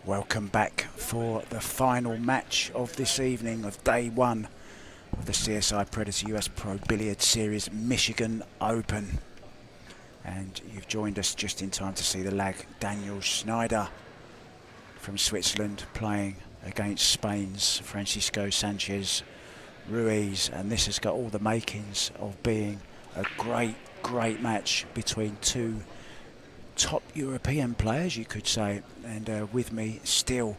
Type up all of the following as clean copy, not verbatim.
Welcome back for the final match of this evening of day one of the CSI Predator US Pro Billiard Series Michigan Open. And you've joined us just in time to see the lad Daniel Schneider from Switzerland playing against Spain's Francisco Sanchez Ruiz. And this has got all the makings of being a great match between two top European players, you could say. And with me still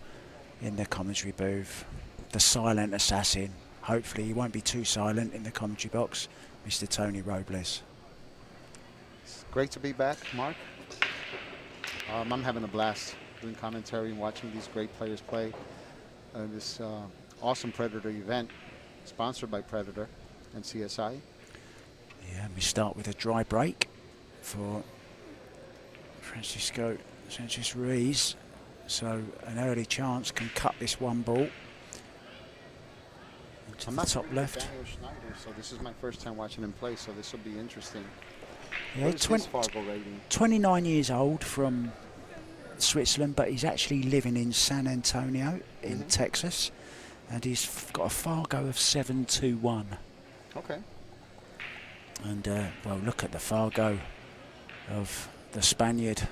in the commentary booth, the silent assassin. Hopefully he won't be too silent in the commentary box, Mr. Tony Robles. It's great to be back, Mark. I'm having a blast doing commentary and watching these great players play this awesome Predator event sponsored by Predator and CSI. Yeah, we start with a dry break for Francisco Sanchez Ruiz, so an early chance can cut this one ball into the top left. Daniel Schneider, so this is my first time watching him play, so this will be interesting. Yeah, 29 years old from Switzerland, but he's actually living in San Antonio in Texas, and he's got a Fargo of 721. Okay. And well, look at the Fargo of the Spaniard,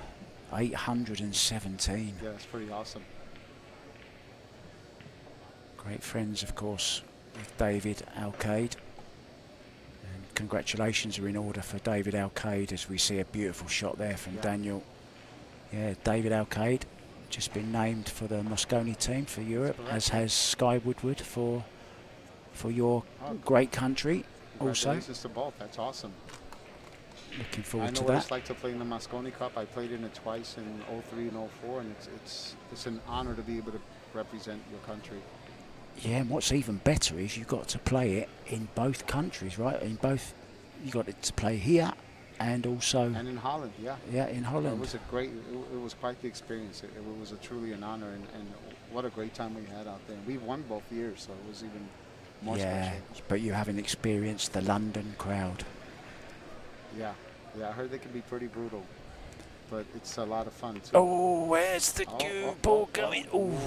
817. Yeah, it's pretty awesome. Great friends, of course, with David Alcade. And congratulations are in order for David Alcade as we see a beautiful shot there from Daniel. Yeah, David Alcade just been named for the Mosconi team for Europe, as has Sky Woodward for your great country also. Congratulations to both. That's awesome. Looking forward to that. I know what it's like to play in the Mosconi Cup. I played in it twice in 03 and 04, and it's an honor to be able to represent your country. Yeah, and what's even better is you got to play it in both countries, right? In both, you got it to play here and also. And in Holland, yeah. Yeah, in Holland. It was a great. It was quite the experience. It was truly an honor, and what a great time we had out there. We won both years, so it was even more special. But you haven't experienced the London crowd. Yeah, I heard they can be pretty brutal, but it's a lot of fun too. Oh, where's the cue ball going? Oh.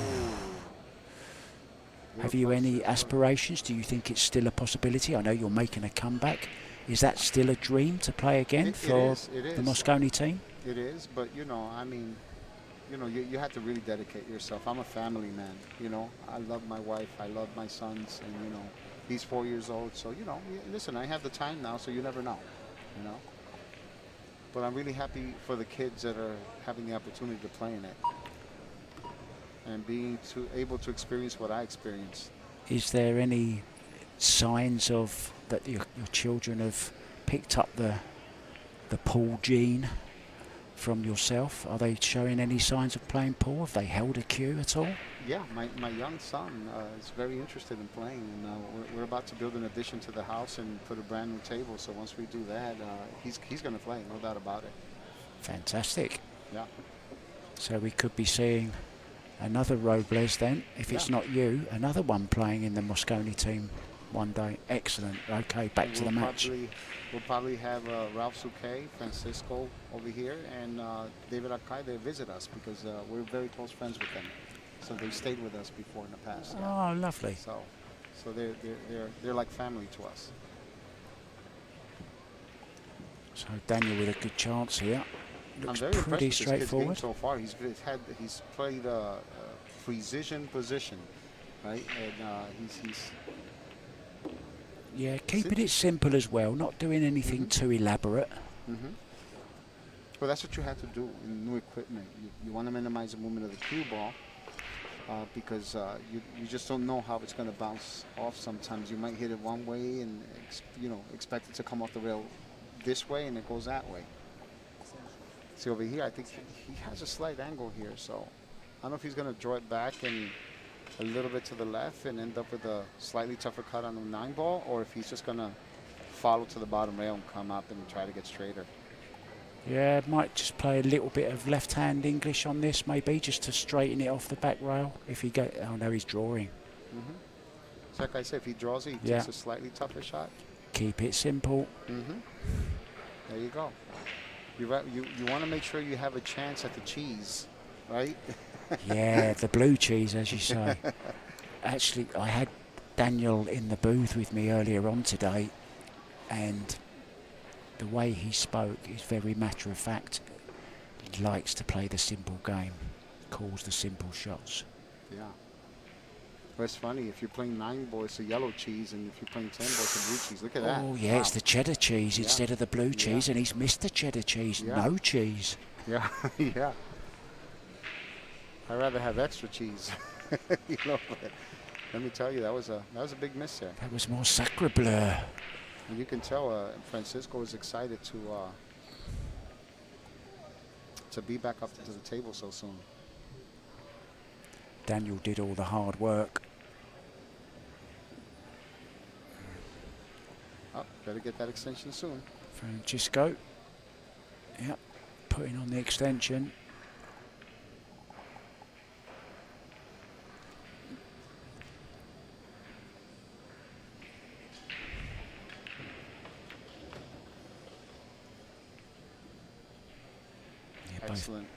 Have you any aspirations? Do you think it's still a possibility? I know you're making a comeback. Is that still a dream to play again for the Mosconi team? It is, but you know, I mean, you know, you have to really dedicate yourself. I'm a family man, you know. I love my wife, I love my sons, and you know, he's 4 years old, so you know, listen, I have the time now, so you never know. You know, but I'm really happy for the kids that are having the opportunity to play in it and being able to experience what I experienced. Is there any signs of that your children have picked up the pool gene from yourself? Are they showing any signs of playing pool? Have they held a cue at all? Yeah, my young son is very interested in playing, and we're about to build an addition to the house and put a brand new table. So once we do that, he's going to play, no doubt about it. Fantastic. Yeah. So we could be seeing another Robles then, if it's not you, another one playing in the Mosconi team one day. Excellent. Okay, back to the match. We'll probably have Ralph Souquet, Francisco over here, and David Arcade visit us because we're very close friends with them. So they stayed with us before in the past. Oh, lovely. So they're like family to us. So Daniel with a good chance here. I'm Looks very pretty impressed with this kid's game straightforward. so far. He's played precision position, right? And he's Yeah, keeping it simple as well, not doing anything too elaborate. Well, that's what you have to do in new equipment. You want to minimize the movement of the cue ball because you just don't know how it's going to bounce off. Sometimes you might hit it one way and expect it to come off the rail this way, and it goes that way. See over here, I think he has a slight angle here, so I don't know if he's going to draw it back and a little bit to the left and end up with a slightly tougher cut on the 9 ball, or if he's just going to follow to the bottom rail and come up and try to get straighter. Yeah, might just play a little bit of left-hand English on this, maybe, just to straighten it off the back rail. If he get, oh no, he's drawing. So like I said, if he draws it, he takes a slightly tougher shot. Keep it simple. There you go. You want to make sure you have a chance at the cheese, right? Yeah, the blue cheese, as you say. Actually, I had Daniel in the booth with me earlier on today, and the way he spoke is very matter of fact. He likes to play the simple game, calls the simple shots. Yeah. Well, it's funny, if you're playing 9 ball, it's a yellow cheese, and if you're playing 10 ball, it's a blue cheese. Look at that. Oh, yeah, it's the cheddar cheese instead of the blue cheese, and he's missed the cheddar cheese. No cheese. Yeah, yeah. I'd rather have extra cheese. But let me tell you, that was a big miss there. That was more sacre bleu. And you can tell Francisco is excited to be back up to the table so soon. Daniel did all the hard work. Oh, better get that extension soon. Francisco. Yep, putting on the extension. Yeah, excellent.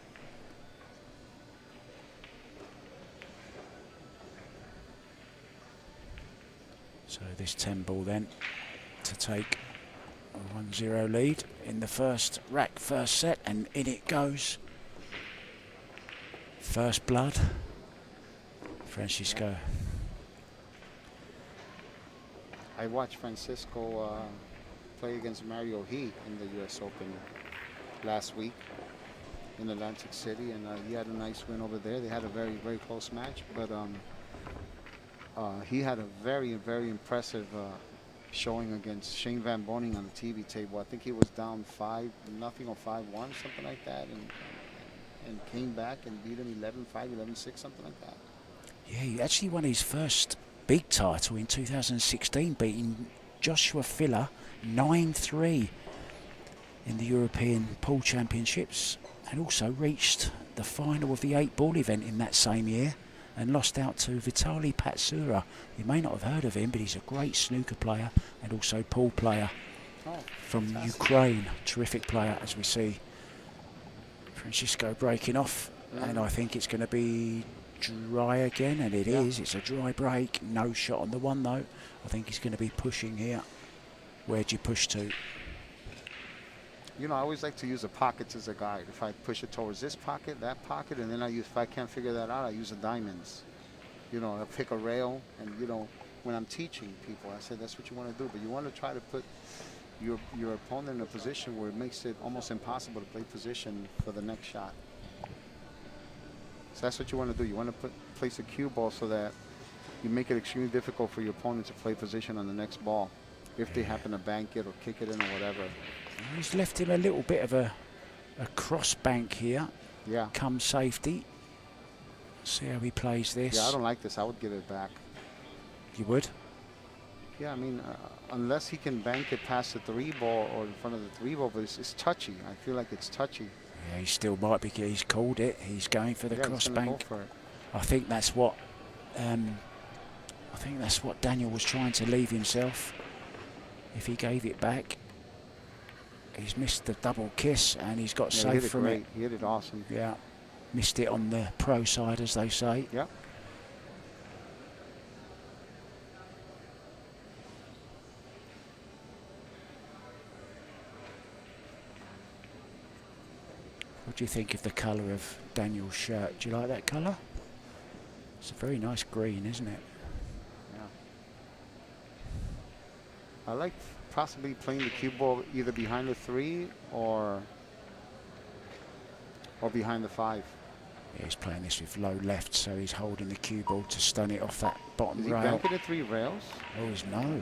So this 10 ball then to take a 1-0 lead in the first rack, first set, and in it goes. First blood, Francisco. I watched Francisco play against Mario He in the U.S. Open last week in Atlantic City, and he had a nice win over there. They had a very, very close match, but he had a very, very impressive showing against Shane Van Boening on the TV table. I think he was down 5-0 or 5-1, something like that, and came back and beat him 11-5, 11-6, something like that. Yeah, he actually won his first big title in 2016, beating Joshua Filler 9-3 in the European Pool Championships, and also reached the final of the 8-ball event in that same year and lost out to Vitali Patsura. You may not have heard of him, but he's a great snooker player and also pool player from Ukraine. Terrific player, as we see Francisco breaking off, and I think it's going to be dry again, and it is. It's a dry break. No shot on the one, though. I think he's going to be pushing here. Where'd you push to? You know, I always like to use the pockets as a guide. If I push it towards this pocket, that pocket, and then if I can't figure that out, I use the diamonds. You know, I pick a rail, and, you know, when I'm teaching people, I say that's what you want to do. But you want to try to put your opponent in a position where it makes it almost impossible to play position for the next shot. So that's what you want to do. You want to place a cue ball so that you make it extremely difficult for your opponent to play position on the next ball if they happen to bank it or kick it in or whatever. He's left him a little bit of a cross bank here. Yeah. Come safety. See how he plays this. Yeah, I don't like this. I would give it back. You would? Yeah, I mean, unless he can bank it past the 3-ball or in front of the 3-ball, but it's touchy. I feel like it's touchy. Yeah, he still might be. He's called it. He's going for the cross bank. Go for it. I think that's what. I think that's what Daniel was trying to leave himself. If he gave it back, he's missed the double kiss, and he's got safe from it. He hit it awesome. Yeah, missed it on the pro side, as they say. Yeah. do you think of the colour of Daniel's shirt? Do you like that colour? It's a very nice green, isn't it? Yeah. I like possibly playing the cue ball either behind the 3 or behind the 5. Yeah, he's playing this with low left, so he's holding the cue ball to stun it off that bottom Is he rail. banking the 3 rails? Oh, he's no.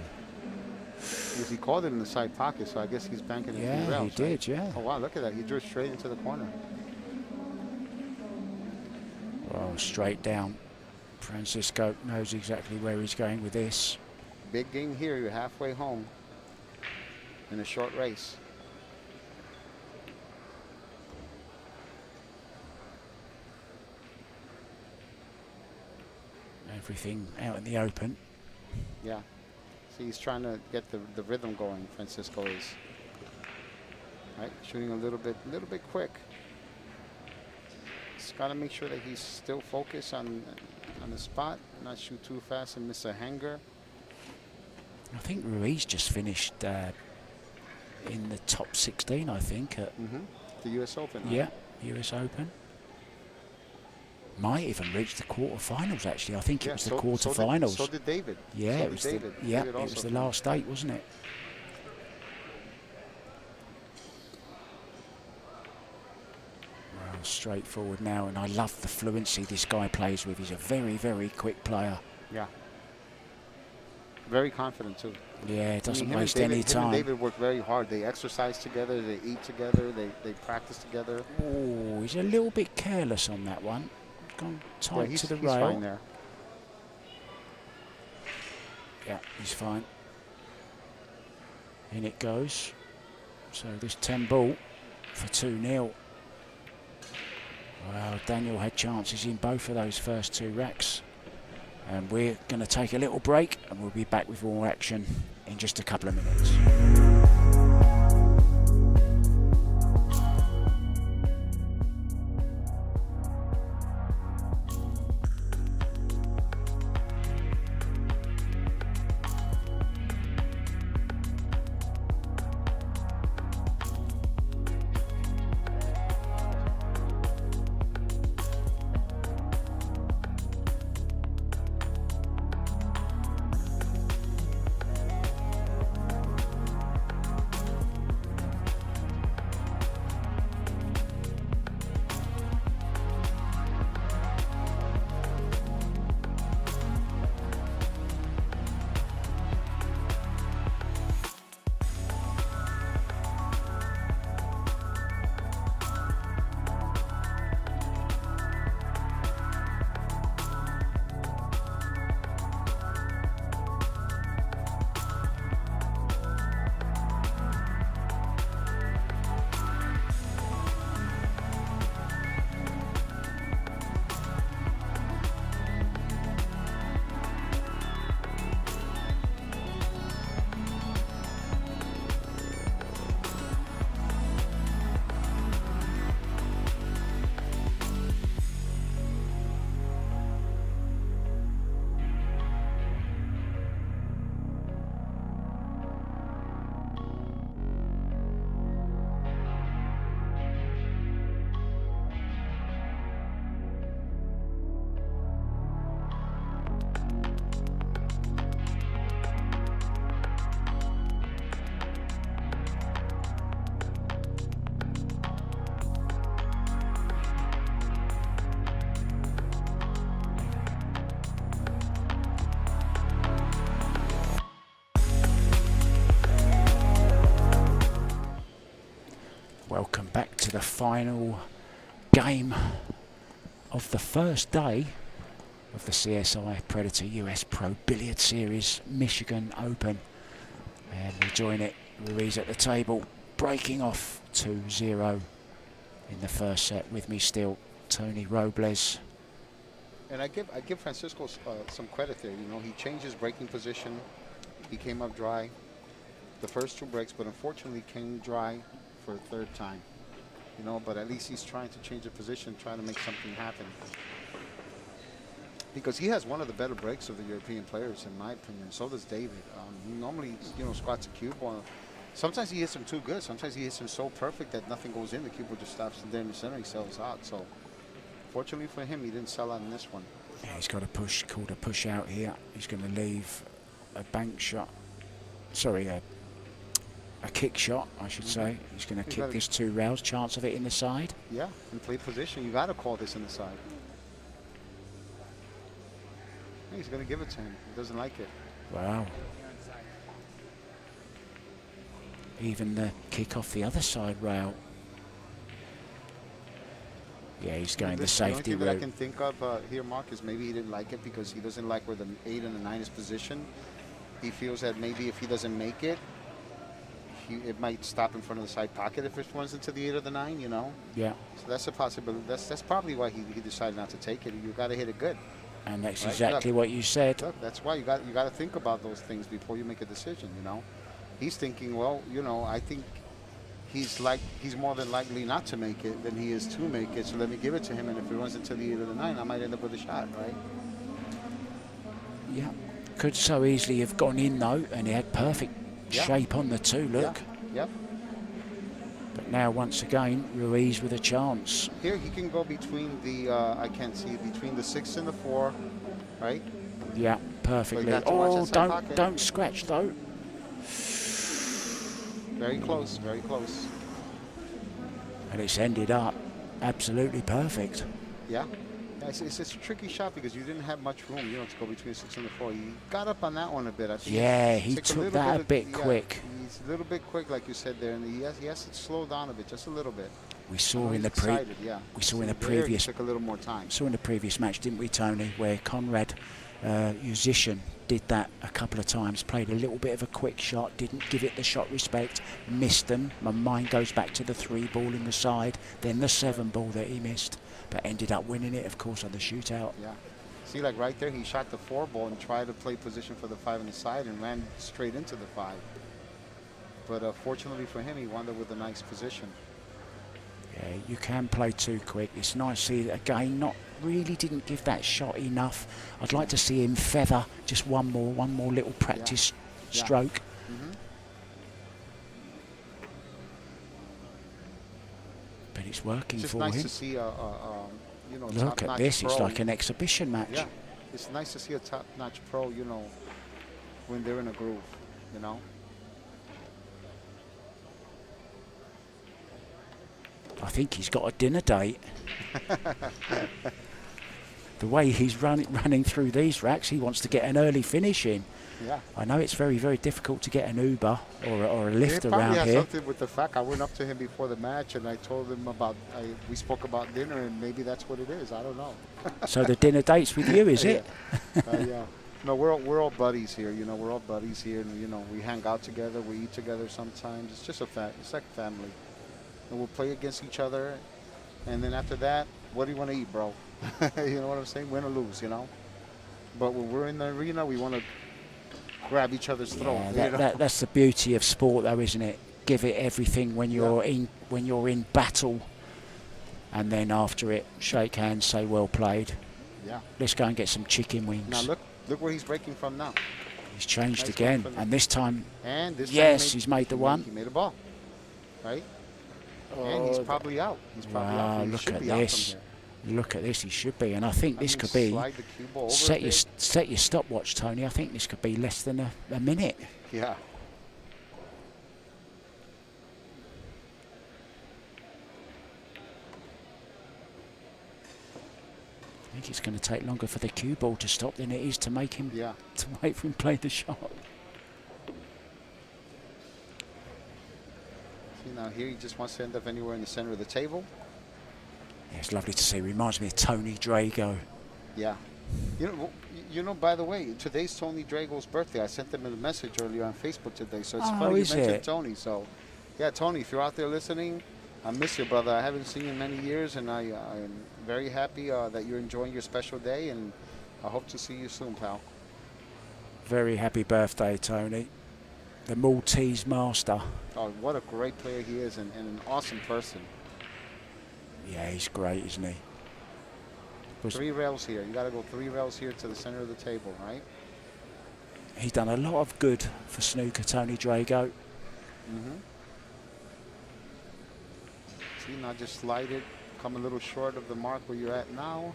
Because he called it in the side pocket, so I guess he's banking the 3 rails. Yeah, he did, yeah. Oh, wow, look at that. He drew straight into the corner. Well, straight down. Francisco knows exactly where he's going with this. Big game here. You're halfway home in a short race. Everything out in the open. Yeah. See, he's trying to get the rhythm going, Francisco is. Right, shooting a little bit quick. He's got to make sure that he's still focused on the spot, not shoot too fast and miss a hanger. I think Ruiz just finished in the top 16, I think. At The U.S. Open. Right? Yeah, US Open. Might even reach the quarterfinals, actually. I think it was the quarterfinals. So did David. Yeah, so it was David. it was the last 8, wasn't it? Well, straightforward now, and I love the fluency this guy plays with. He's a very, very quick player. Yeah. Very confident, too. Yeah, doesn't him waste and David, any time. Him and David work very hard. They exercise together, they eat together, they practice together. Oh, he's a little bit careless on that one. Gone tight to the rail. He's fine there. Yeah, he's fine. In it goes. So this 10 ball for 2-0. Well, Daniel had chances in both of those first 2 racks. And we're going to take a little break, and we'll be back with more action in just a couple of minutes. Welcome back to the final game of the first day of the CSI Predator US Pro Billiard Series Michigan Open. And we join it, Ruiz at the table, breaking off 2-0 in the first set. With me still, Tony Robles. And I give Francisco some credit there. You know, he changed his breaking position. He came up dry the first 2 breaks, but unfortunately came dry for a 3rd time. You know, but at least he's trying to change the position, trying to make something happen. Because he has one of the better breaks of the European players, in my opinion. So does David. He normally, you know, squats a cue ball, Sometimes he hits them too good. Sometimes he hits them so perfect that nothing goes in. The cue ball just stops there in the center. He sells out. So, fortunately for him, he didn't sell out in this one. Yeah, he's got a push, called a push out here. He's going to leave a bank shot. Sorry, a kick shot, I should say. He's going to kick this 2 rails. Chance of it in the side. Yeah, in play position, you got to call this in the side. He's going to give it to him. He doesn't like it. Wow. Even the kick off the other side rail. Yeah, he's going the safety route. The only thing that I can think of here, Mark, is maybe he didn't like it because he doesn't like where the 8 and the 9 is positioned. He feels that maybe if he doesn't make it, it might stop in front of the side pocket if it runs into the 8 or the 9, you know? Yeah. So that's a possibility. That's probably why he decided not to take it. You got to hit it good. And that's exactly what you said. Look, that's why you got to think about those things before you make a decision, you know? He's thinking, well, you know, I think he's more than likely not to make it than he is to make it, so let me give it to him, and if it runs into the 8 or the 9, I might end up with a shot, right? Yeah. Could so easily have gone in, though, and he had perfect shape on the 2, look. Yeah. Yep. But now, once again, Ruiz with a chance. Here, he can go between the, I can't see, between the 6 and the 4, right? Yeah, perfectly. Oh, don't scratch, though. Very close, very close. And it's ended up absolutely perfect. Yeah. It's a tricky shot because you didn't have much room, you know, to go between the 6 and the 4. You got up on that one a bit. I think he took that a bit quick. He's a little bit quick, like you said there, and he has to slow down a bit, just a little bit. We saw in the previous took a little more time. Saw in the previous match, didn't we, Tony, where Conrad Musician did that a couple of times, played a little bit of a quick shot, didn't give it the shot respect, missed them. My mind goes back to the 3 ball in the side, then the 7 ball that he missed, but ended up winning it, of course, on the shootout. Yeah. See, like right there, he shot the 4 ball and tried to play position for the 5 on the side and ran straight into the 5. But fortunately for him, he wound up with a nice position. Yeah, you can play too quick. It's nice to see, again, didn't give that shot enough. I'd like to see him feather just one more little practice stroke. Mm-hmm. But it's working for him. It's nice to see you know, look at this, it's like an exhibition match. Yeah, it's nice to see a top-notch pro, you know, when they're in a groove, you know. I think he's got a dinner date. The way he's running through these racks, he wants to get an early finish in. Yeah. I know it's very, very difficult to get an Uber or a lift around here. It probably has something with the fact I went up to him before the match and I told him we spoke about dinner, and maybe that's what it is. I don't know. So the dinner date's with you, is it? Yeah. No, we're all buddies here. You know, we're all buddies here, and you know, we hang out together, we eat together sometimes. It's just it's like family. And we'll play against each other, and then after that, what do you want to eat, bro? You know what I'm saying? Win or lose, you know. But when we're in the arena, we want to grab each other's throat. That's the beauty of sport, though, isn't it? Give it everything when you're in battle, and then after it, shake hands, say well played. Yeah. Let's go and get some chicken wings. Now look where he's breaking from now. He's changed again, and this time. He's made the one. He made a ball, right? And he's probably out. He's probably out. He look at this. Look at this. He should be, and I think this could be. Set your stopwatch, Tony. I think this could be less than a minute. Yeah. I think it's going to take longer for the cue ball to stop than it is to make him to wait for him to play the shot. See, now here he just wants to end up anywhere in the center of the table. Yeah, it's lovely to see. Reminds me of Tony Drago. Yeah. You know, by the way, today's Tony Drago's birthday. I sent him a message earlier on Facebook today, so it's funny you mentioned Tony. So, yeah, Tony, if you're out there listening, I miss you, brother. I haven't seen you in many years, and I am very happy that you're enjoying your special day, and I hope to see you soon, pal. Very happy birthday, Tony. The Maltese master. Oh, what a great player he is, and an awesome person. Yeah, he's great, isn't he? 3 rails here. You got to go 3 rails here to the center of the table, right? He's done a lot of good for snooker, Tony Drago. See, now just slide it, come a little short of the mark where you're at now.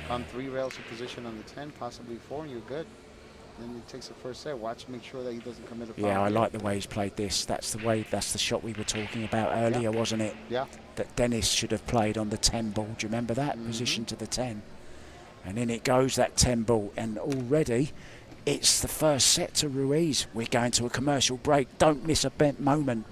Come 3 rails in position on the 10, possibly 4, and you're good. Then he takes the first set. Watch, make sure that he doesn't commit a foul. Yeah, I like the way he's played this. That's the shot we were talking about earlier, wasn't it? Yeah. That Dennis should have played on the 10 ball. Do you remember that? Position to the 10. And in it goes, that 10 ball. And already, it's the first set to Ruiz. We're going to a commercial break. Don't miss a bent moment.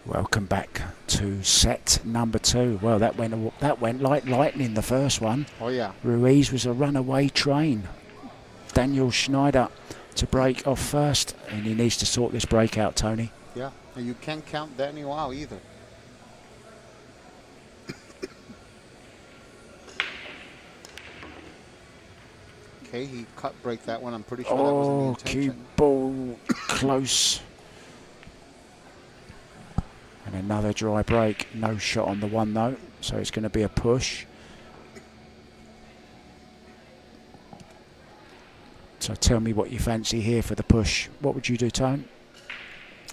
Welcome back to set number 2. Well, that went like lightning, the first one. Oh, yeah. Ruiz was a runaway train. Daniel Schneider to break off first, and he needs to sort this break out, Tony. Yeah, and you can't count Daniel out either. Okay, he cut break that one. I'm pretty sure that wasn't the intention. Cue ball close. And another dry break. No shot on the one though, so it's going to be a push. So tell me what you fancy here for the push. What would you do, Tone?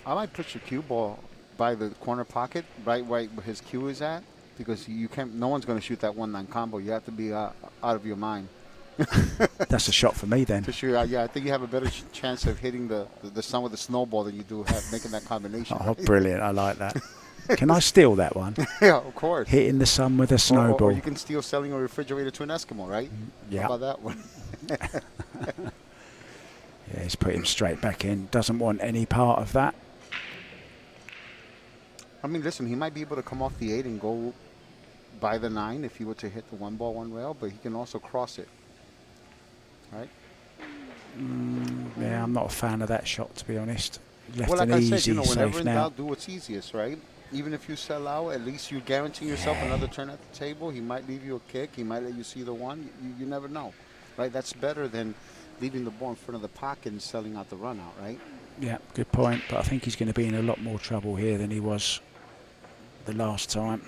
I might push the cue ball by the corner pocket, right where his cue is at, because you can't. No one's going to shoot that 1-9 combo. You have to be out of your mind. That's a shot for me then. For sure, yeah. I think you have a better chance of hitting the sun with the snowball than you do making that combination. Oh, right? Brilliant! I like that. Can I steal that one? Yeah, of course. Hitting the sun with a snowball. Or you can steal selling a refrigerator to an Eskimo, right? Yeah. How about that one? Yeah, he's put him straight back in. Doesn't want any part of that. I mean, listen, he might be able to come off the 8 and go by the 9 if he were to hit the 1 ball 1 rail, but he can also cross it. Right? Yeah, I'm not a fan of that shot, to be honest. Left Well, like an I easy, said, whenever safe in now. doubt, do what's easiest, right? Even if you sell out, at least you're guaranteeing yourself another turn at the table. He might leave you a kick. He might let you see the 1. You never know, right? That's better than leaving the ball in front of the pocket and selling out the run out, right? Yeah, good point. But I think he's going to be in a lot more trouble here than he was the last time.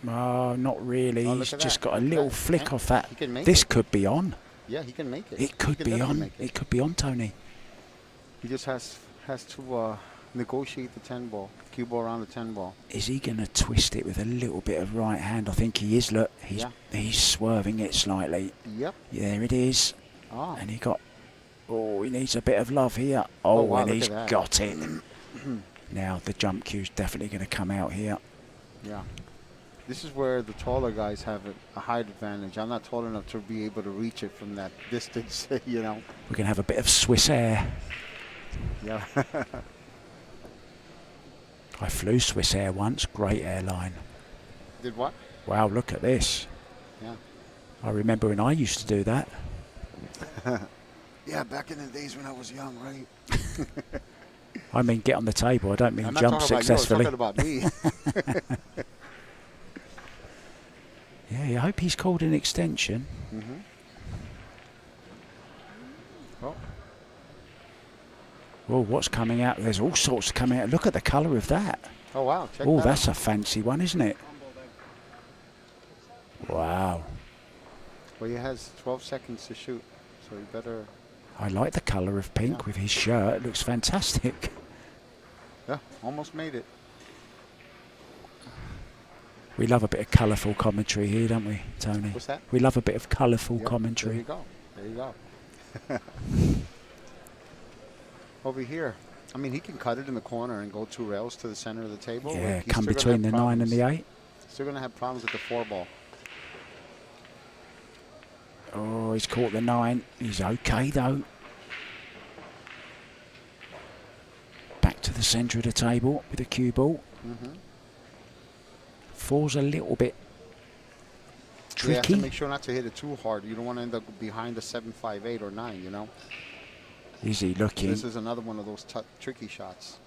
Oh, not really. Oh, He's look at just that. got a little flick off that. He can make This it. could be on. Yeah, he can make it. It could be on. It could be on, Tony. He just has to negotiate the 10 ball, cue ball around the 10 ball. Is he going to twist it with a little bit of right hand? I think he is. Look, he's swerving it slightly. Yep. Yeah, there it is. Oh. And he needs a bit of love here. Oh, wow, and look he's at that. got it. Now the jump cue's definitely going to come out here. Yeah. This is where the taller guys have a height advantage. I'm not tall enough to be able to reach it from that distance, you know. We're going to have a bit of Swiss air. Yeah. I flew Swiss Air once. Great airline. Did what? Wow, look at this. Yeah. I remember when I used to do that. Yeah, back in the days when I was young, right? I mean, get on the table. I don't mean I'm jump not successfully. talking about you, I'm talking about me. Yeah, I hope he's called an extension. Mm-hmm. Oh. Oh, what's coming out? There's all sorts coming out. Look at the colour of that. Oh, wow. Check Oh, that that's out. a fancy one, isn't it? Wow. Well, he has 12 seconds to shoot, so you better... I like the colour of pink with his shirt. It looks fantastic. Yeah, almost made it. We love a bit of colourful commentary here, don't we, Tony? What's that? We love a bit of colourful Yep, commentary. There you go. There you go. Over here, I mean, he can cut it in the corner and go 2 rails to the center of the table. Yeah, He's come still gonna between the have 9 and the problems. 8. Still going to have problems with the 4 ball. Oh, he's caught the 9. He's okay, though. Back to the centre of the table with a cue ball. Mm-hmm. 4's a little bit You have to tricky. make sure not to hit it too hard. You don't want to end up behind the 7, 5, 8, or 9, you know? Is he looking? This is another one of those tricky shots.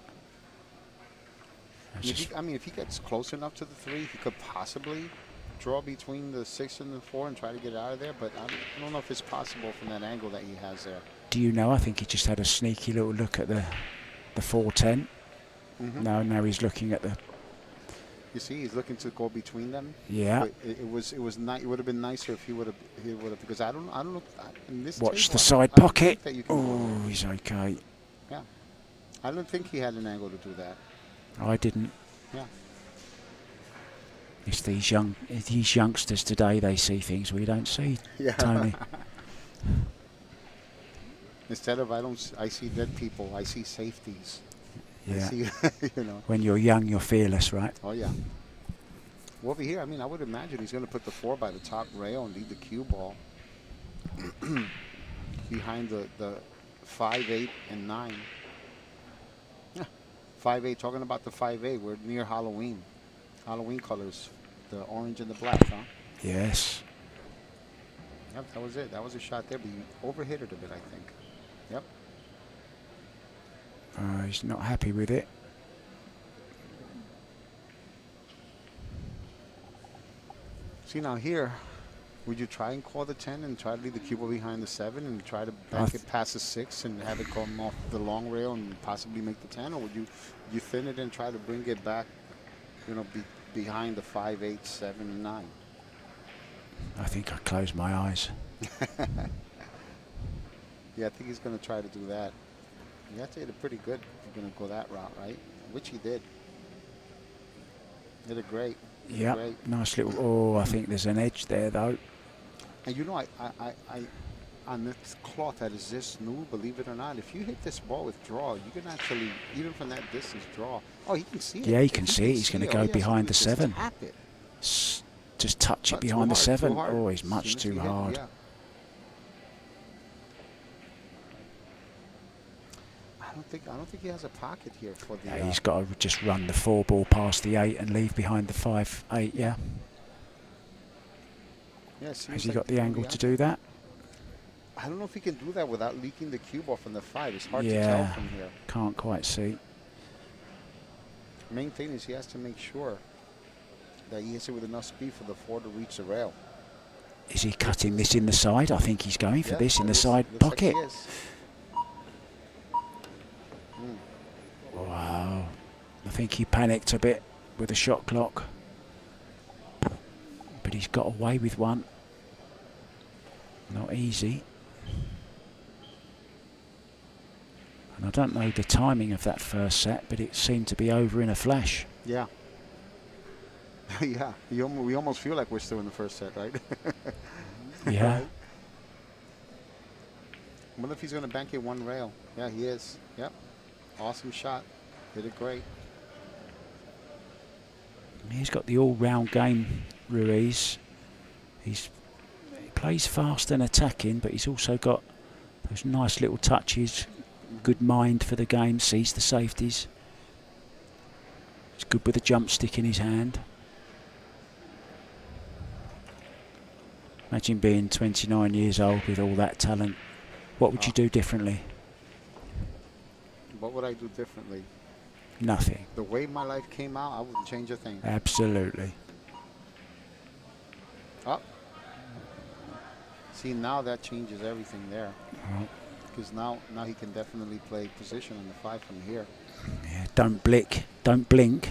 And if he gets close enough to the 3, he could possibly draw between the 6 and the 4 and try to get out of there, but I don't know if it's possible from that angle that he has there. Do you know? I think he just had a sneaky little look at the 4-10. Mm-hmm. Now he's looking at the... You see, he's looking to go between them. Yeah. But it would have been nicer if he would have, because I don't know in this Watch table, the side I don't pocket. think that you can go Oh, there. he's okay. Yeah. I don't think he had an angle to do that. I didn't. Yeah. It's these youngsters today. They see things we don't see. Yeah. Tony. Instead of I see dead people, I see safeties. I Yeah. see, you know. When you're young, you're fearless, right? Oh yeah. Well, over here, I mean, I would imagine he's going to put the 4 by the top rail and leave the cue ball behind the 5, 8, and 9. Yeah. 5, 8. Talking about the 5, 8. We're near Halloween. Halloween colors, the orange and the black, huh? Yes. Yep, that was it. That was a shot there, but you overhit it a bit, I think. Yep. He's not happy with it. See, now here, would you try and call the 10 and try to leave the cue ball behind the 7 and try to bank it past the 6 and have it come off the long rail and possibly make the 10? Or would you thin it and try to bring it back, you know, behind the 5, 8, 7, and 9? I think I closed my eyes. Yeah, I think he's going to try to do that. You have to hit it pretty good if you're going to go that route, right? Which he did. Did it great. Yeah, nice little... Oh, I think there's an edge there, though. And you know, I on this cloth that is this new, believe it or not, if you hit this ball with draw, you can actually, even from that distance, draw. Oh, he can see it. Yeah, he can see it. He's going to go behind the 7. Tap it. Just touch it Not behind too the hard, 7. too hard. Oh, he's As much soon as too he hit it, hard. yeah. I don't think he has a pocket here for the. Yeah, he's got to just run the 4 ball past the 8 and leave behind the 5, 8. Yeah. Yeah, Has he got the angle to do that? I don't know if he can do that without leaking the cue ball from the 5. It's hard to Yeah. tell from here. Can't quite see. Main thing is he has to make sure that he hits it with enough speed for the 4 to reach the rail. Is he cutting this in the side? I think he's going for this in the side looks like pocket. he is. Wow. I think he panicked a bit with the shot clock. But he's got away with one. Not easy. And I don't know the timing of that first set, but it seemed to be over in a flash. Yeah. Yeah. We almost feel like we're still in the first set, right? Yeah. Right? I wonder if he's going to bank it 1 rail. Yeah, he is. Yep. Awesome shot. Did it great. He's got the all-round game, Ruiz. He plays fast and attacking, but he's also got those nice little touches, good mind for the game, sees the safeties. He's good with a jump stick in his hand. Imagine being 29 years old with all that talent. What would you do differently? What would I do differently? Nothing. The way my life came out, I wouldn't change a thing. Absolutely. Oh. See, now that changes everything there. Because now he can definitely play position on the 5 from here. Yeah, don't blink.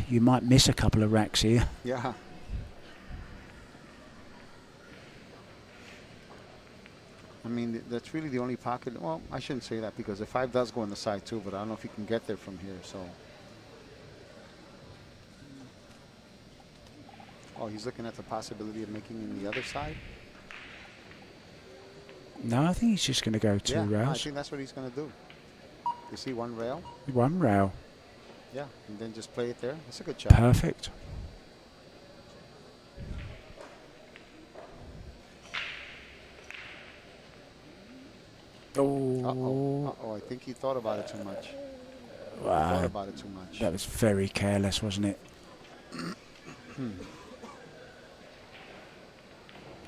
You might miss a couple of racks here. Yeah. I mean, that's really the only pocket. Well, I shouldn't say that because the 5 does go on the side too, but I don't know if he can get there from here. So. Oh, he's looking at the possibility of making in the other side? No, I think he's just going to go 2 rails. No, I think that's what he's going to do. You see 1 rail? 1 rail. Yeah, and then just play it there. That's a good shot. Perfect. Oh. Uh-oh. I think he thought about it too much. Wow. Thought about it too much. That was very careless, wasn't it?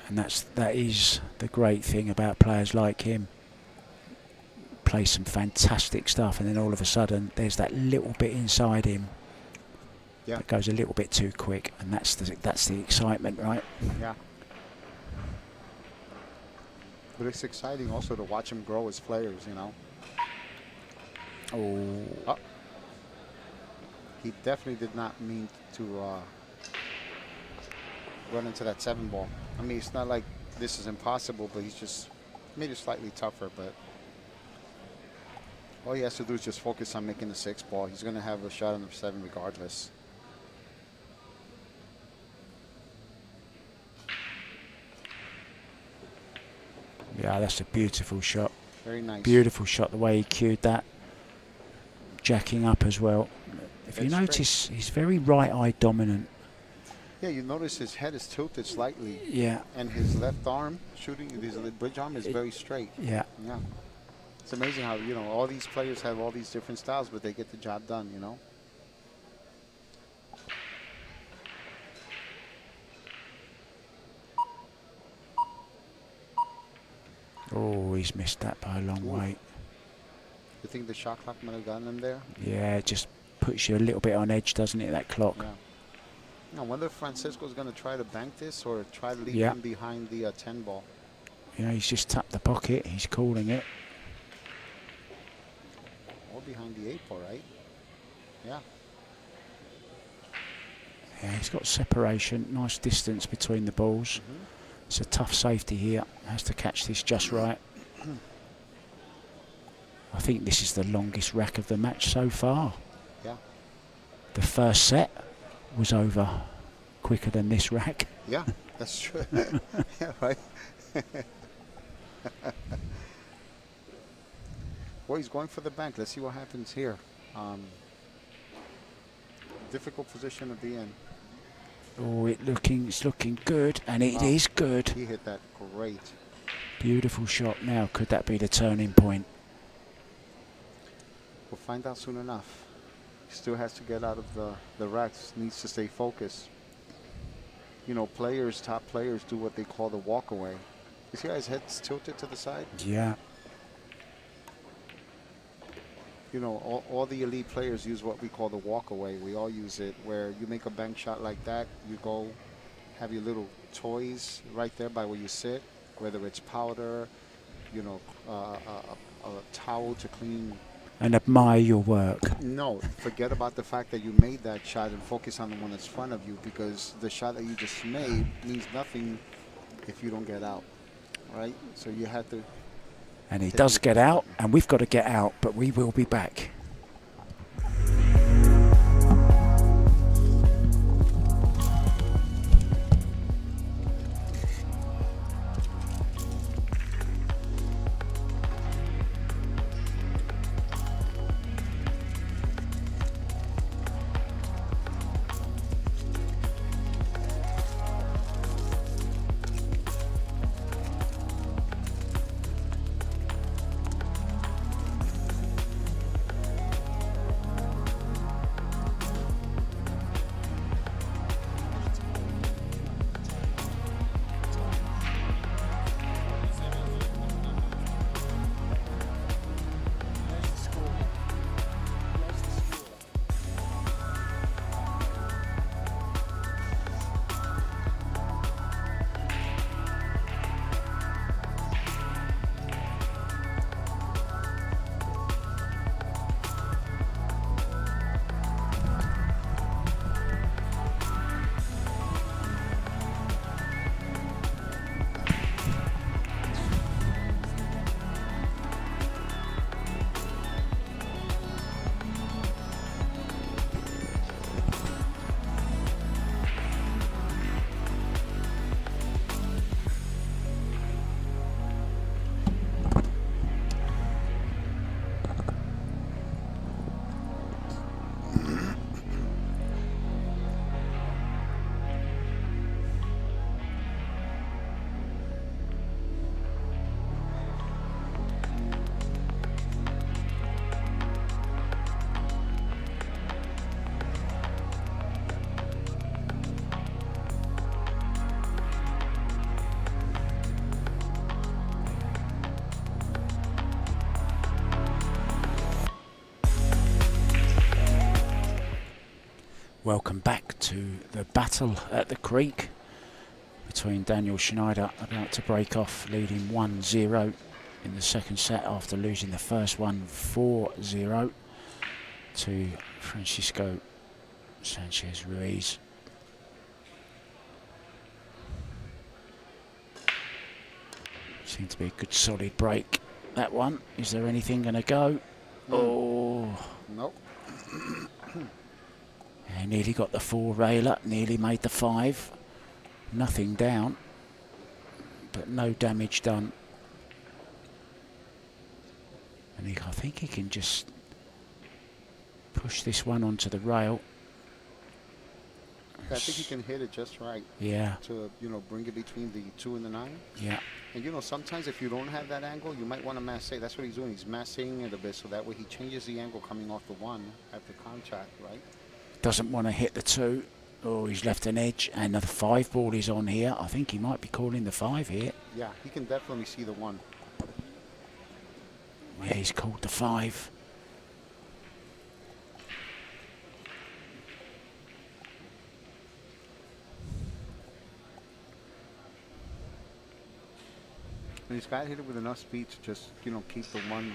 And that is the great thing about players like him. Play some fantastic stuff, and then all of a sudden there's that little bit inside him that goes a little bit too quick, and that's the excitement, right? Yeah. But it's exciting also to watch him grow as players, you know. Oh. He definitely did not mean to run into that 7 ball. I mean, it's not like this is impossible, but he's just made it slightly tougher. But all he has to do is just focus on making the 6 ball. He's going to have a shot on the 7 regardless. Yeah, that's a beautiful shot. Very nice. Beautiful shot, the way he cued that. Jacking up as well. If you notice, he's very right-eye dominant. Yeah, you notice his head is tilted slightly. Yeah. And his left arm, shooting, his bridge arm is very straight. Yeah. Yeah. It's amazing how, you know, all these players have all these different styles, but they get the job done, you know. Oh, he's missed that by a long way. You think the shot clock might have gotten him there? Yeah, it just puts you a little bit on edge, doesn't it, that clock? Yeah. I wonder if Francisco's going to try to bank this or try to leave him behind the 10 ball. You know, he's just tapped the pocket. He's calling it. Or behind the 8 ball, right? Yeah. Yeah, he's got separation, nice distance between the balls. It's a tough safety here. Has to catch this just right. I think this is the longest rack of the match so far. Yeah. The first set was over quicker than this rack. Yeah, that's true. Yeah, right. Well, he's going for the bank. Let's see what happens here. Difficult position to be in. Oh, it's looking good, and it is good. He hit that great. Beautiful shot. Now, could that be the turning point? We'll find out soon enough. He still has to get out of the racks. Needs to stay focused. You know, top players do what they call the walk away. You see how his head's tilted to the side? Yeah. You know, all the elite players use what we call the walk away. We all use it, where you make a bank shot like that, you go have your little toys right there by where you sit, whether it's powder, you know, a towel to clean. And admire your work. No, forget about the fact that you made that shot and focus on the one that's in front of you, because the shot that you just made means nothing if you don't get out, right? So you have to. And he does get out, and we've got to get out, but we will be back. welcome back to the battle at the creek between Daniel Schneider, about to break off, leading 1-0 in the second set after losing the first one 4-0 to Francisco Sanchez Ruiz. Seemed to be a good solid break, that one. Is there anything going to go? Oh. Nope. And nearly got the 4 railer, nearly made the 5. Nothing down, but no damage done. And I think he can just push this one onto the rail. I think he can hit it just right. Yeah. To, you know, bring it between the 2 and the 9. Yeah. And, you know, sometimes if you don't have that angle, you might want to massage. That's what he's doing. He's massaging it a bit so that way he changes the angle coming off the 1 at the contact, right? Doesn't want to hit the 2. Oh, he's left an edge. And the 5 ball is on here. I think he might be calling the 5 here. Yeah, he can definitely see the 1. Yeah, he's called the 5. And he's got to hit it with enough speed to just, you know, keep the 1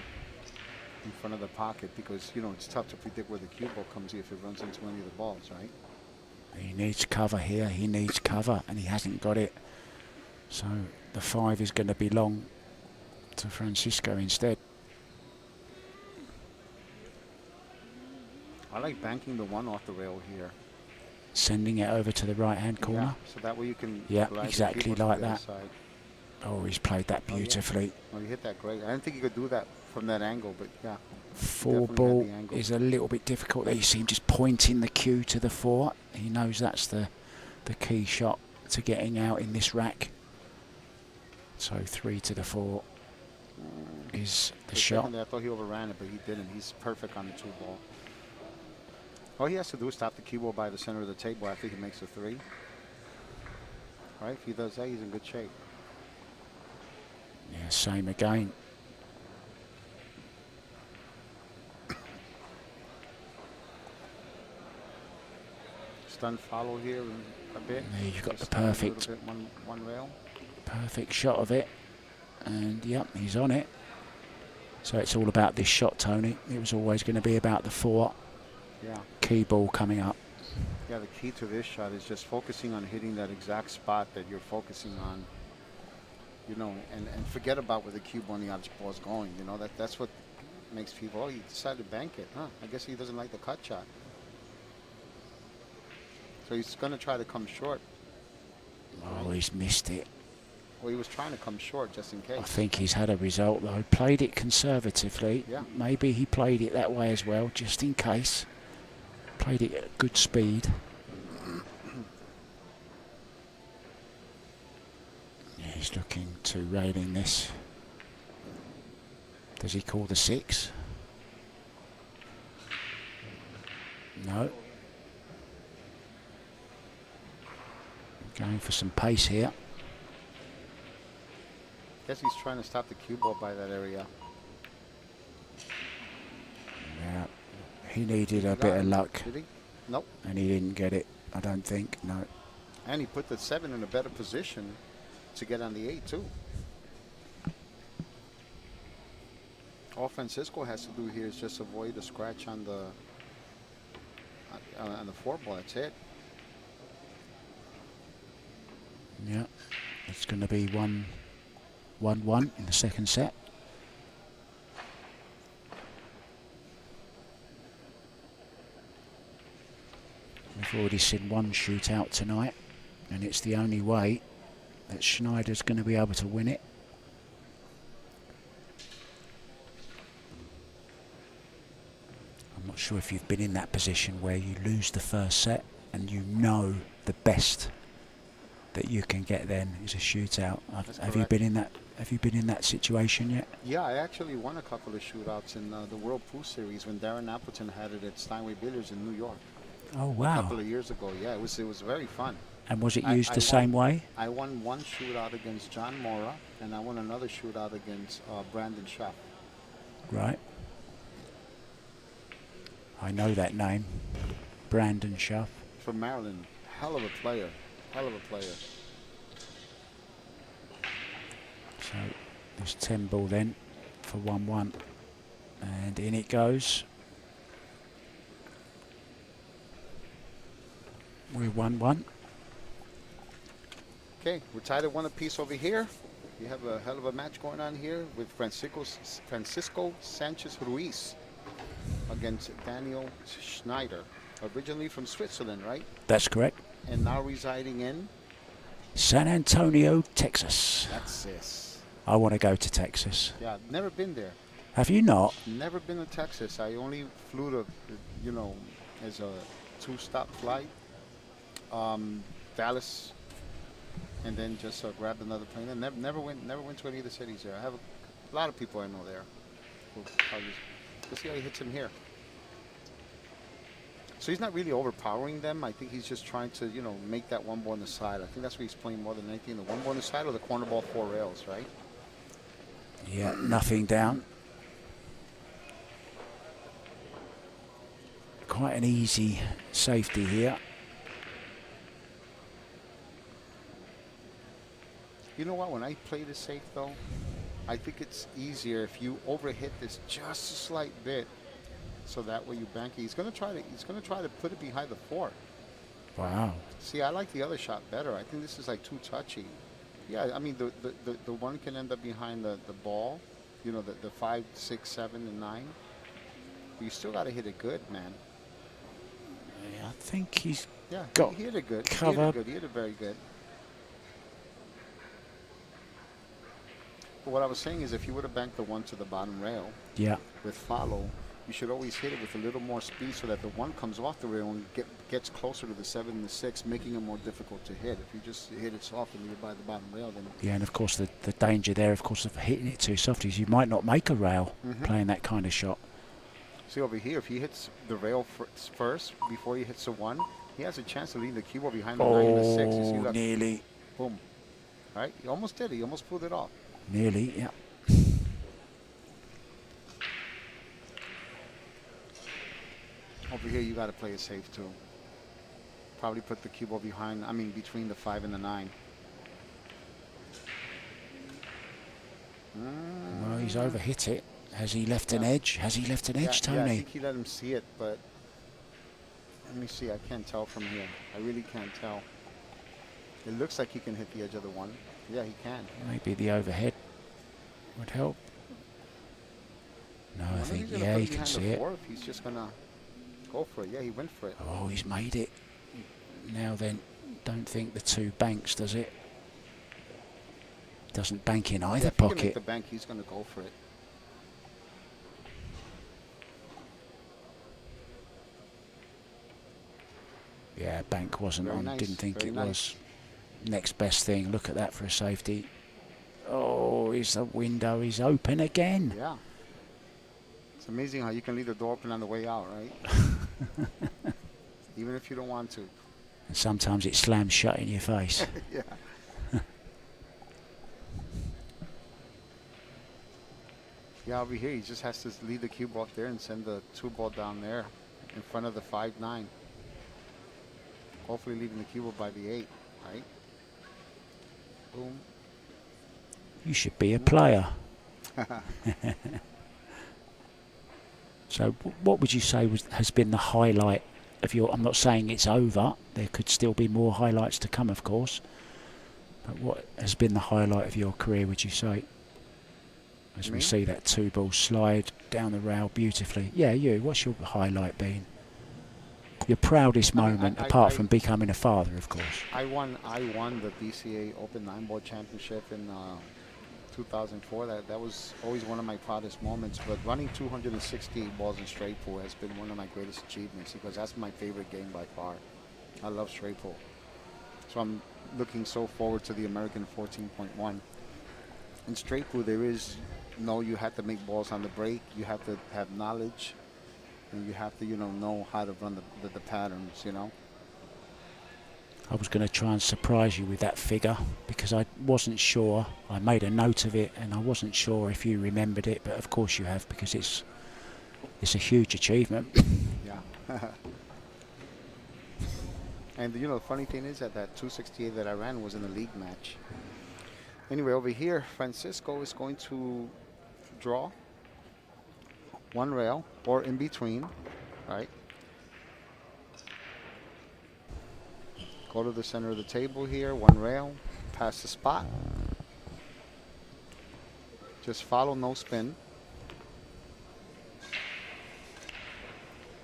in front of the pocket because, you know, it's tough to predict where the cue ball comes if it runs into any of the balls, right? He needs cover here. He needs cover, and he hasn't got it. So the 5 is going to be long to Francisco instead. I like banking the 1 off the rail here. Sending it over to the right-hand corner. Yeah, so that way you can... Yeah, exactly like that. Side. Oh, he's played that beautifully. Oh, he hit that great. I didn't think he could do that from that angle, but yeah. 4 ball is a little bit difficult. There you see him just pointing the cue to the 4. He knows that's the key shot to getting out in this rack. So 3 to the 4 is the shot. I thought he overran it, but he didn't. He's perfect on the 2 ball. All he has to do is stop the cue ball by the center of the table after he makes a 3. All right, if he does that, he's in good shape. Yeah, same again. Stun follow here a bit. There you've got just the perfect, one rail. Perfect shot of it, and yep, he's on it. So it's all about this shot, Tony. It was always going to be about the 4. Yeah. Key ball coming up. Yeah, the key to this shot is just focusing on hitting that exact spot that you're focusing on. You know, and forget about where the cue ball and the object ball is going. You know, that's what makes people, oh, he decided to bank it. Huh, I guess he doesn't like the cut shot. So he's going to try to come short. Oh, he's missed it. Well, he was trying to come short just in case. I think he's had a result, though. Played it conservatively. Yeah. Maybe he played it that way as well, just in case. Played it at good speed. Yeah, he's looking to railing this. Does he call the 6? No. Going for some pace here. Guess he's trying to stop the cue ball by that area. Yeah. He needed a bit of luck. Did he? Nope. And he didn't get it, I don't think, no. And he put the 7 in a better position to get on the 8 too. All Francisco has to do here is just avoid a scratch on the 4 ball. That's it. Yeah, it's going to be 1-1 in the second set. We've already seen one shootout tonight, and it's the only way that Schneider's going to be able to win it. I'm not sure if you've been in that position where you lose the first set and you know the best that you can get then is a shootout. Have you been in that? Have you been in that situation yet? Yeah, I actually won a couple of shootouts in the World Pool Series when Darren Appleton had it at Steinway Billiards in New York. Oh wow! A couple of years ago, yeah, it was very fun. And was it used the same way? I won one shootout against John Mora, and I won another shootout against Brandon Schaff. Right. I know that name, Brandon Schaff. from Maryland. Hell of a player. Hell of a player. So there's 10 ball then for 1-1. And in it goes. We're 1-1. Okay, we're tied at 1 apiece over here. We have a hell of a match going on here with Francisco Sanchez Ruiz against Daniel Schneider, originally from Switzerland, right? That's correct. And now residing in San Antonio, Texas. Texas. I want to go to Texas. Yeah, I've never been there. Have you not? Never been to Texas. I only flew to, you know, as a 2-stop flight, Dallas, and then just grabbed another plane. And never went to any of the cities there. I have a lot of people I know there. Let's see how he hits him here. So he's not really overpowering them. I think he's just trying to, you know, make that 1 ball on the side. I think that's what he's playing more than anything. The 1 ball on the side or the corner ball 4 rails, right? Yeah, nothing down. Quite an easy safety here. You know what? When I play the safe, though, I think it's easier if you overhit this just a slight bit, so that way you bank it. He's going to try to put it behind the 4. Wow. See, I like the other shot better. I think this is like too touchy. Yeah, I mean the one can end up behind the ball, you know, the 5, 6, 7, and 9. But you still got to hit it good, man. Yeah, I think he's got he hit it good. Cover. He hit it very good. But what I was saying is, if you would have banked the 1 to the bottom rail, with follow, you should always hit it with a little more speed so that the 1 comes off the rail and gets closer to the 7 and the 6, making it more difficult to hit. If you just hit it soft and leave it by the bottom rail, then... Yeah, and of course the danger there, of course, of hitting it too soft is you might not make a rail playing that kind of shot. See over here, if he hits the rail first before he hits the 1, he has a chance to leave the cue ball behind the 9 and the 6. You see that? Nearly. Boom. All right, he almost did it. He almost pulled it off. Nearly, yeah. Over here, you got to play it safe too. Probably put the cue ball between the 5 and the 9. Well, he's overhit it. Has he left an edge? Has he left an edge, Tony? Yeah, I think he let him see it, but let me see. I can't tell from here. I really can't tell. It looks like he can hit the edge of the 1. Yeah, he can. Maybe the overhead would help. No, I think, yeah, he can see it. If he's just going to go for it. Yeah, he went for it. Oh, he's made it. Now then, don't think the 2 banks, does it? Doesn't bank in either pocket. If he can make the bank, he's going to go for it. Yeah, bank wasn't Very on. nice. Didn't think Very it nice. was. Next best thing. Look at that for a safety. Oh, is the window is open again. Yeah. It's amazing how you can leave the door open on the way out, right? Even if you don't want to. And sometimes it slams shut in your face. Yeah. Yeah, over here, he just has to leave the cue ball up there and send the 2 ball down there in front of the 5-9. Hopefully leaving the cue ball by the 8, right? Boom. You should be a player. So what would you say has been the highlight of your... I'm not saying it's over. There could still be more highlights to come, of course. But what has been the highlight of your career, would you say? As we see that 2 ball slide down the rail beautifully. Yeah, you. What's your highlight been? Your proudest moment, apart from becoming a father, of course. I won the BCA Open 9-ball championship in 2004. That was always one of my proudest moments. But running 268 balls in straight pool has been one of my greatest achievements because that's my favorite game by far. I love straight pool. So I'm looking so forward to the American 14.1. In straight pool, there is you have to make balls on the break. You have to have knowledge. And you have to, know how to run the patterns, I was going to try and surprise you with that figure because I wasn't sure. I made a note of it and I wasn't sure if you remembered it, but of course you have because it's a huge achievement. Yeah. And you know, the funny thing is that 268 that I ran was in a league match. Anyway, over here, Francisco is going to draw one rail or in between, right? Go to the center of the table here, one rail, pass the spot. Just follow, no spin.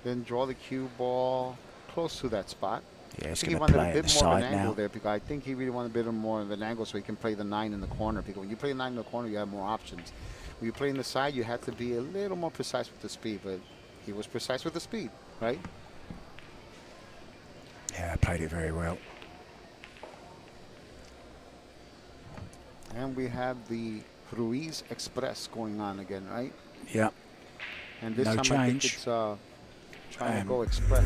Then draw the cue ball close to that spot. Yeah, I he's think he going to wanted play a it bit the more of side an angle now. there because I think he really wanted a bit more of an angle so he can play the 9 in the corner. Because when you play the 9 in the corner, you have more options. When you play in the side, you have to be a little more precise with the speed. But he was precise with the speed, right? Yeah, played it very well. And we have the Ruiz Express going on again, right? Yeah. And this No time I think change. it's trying to go express.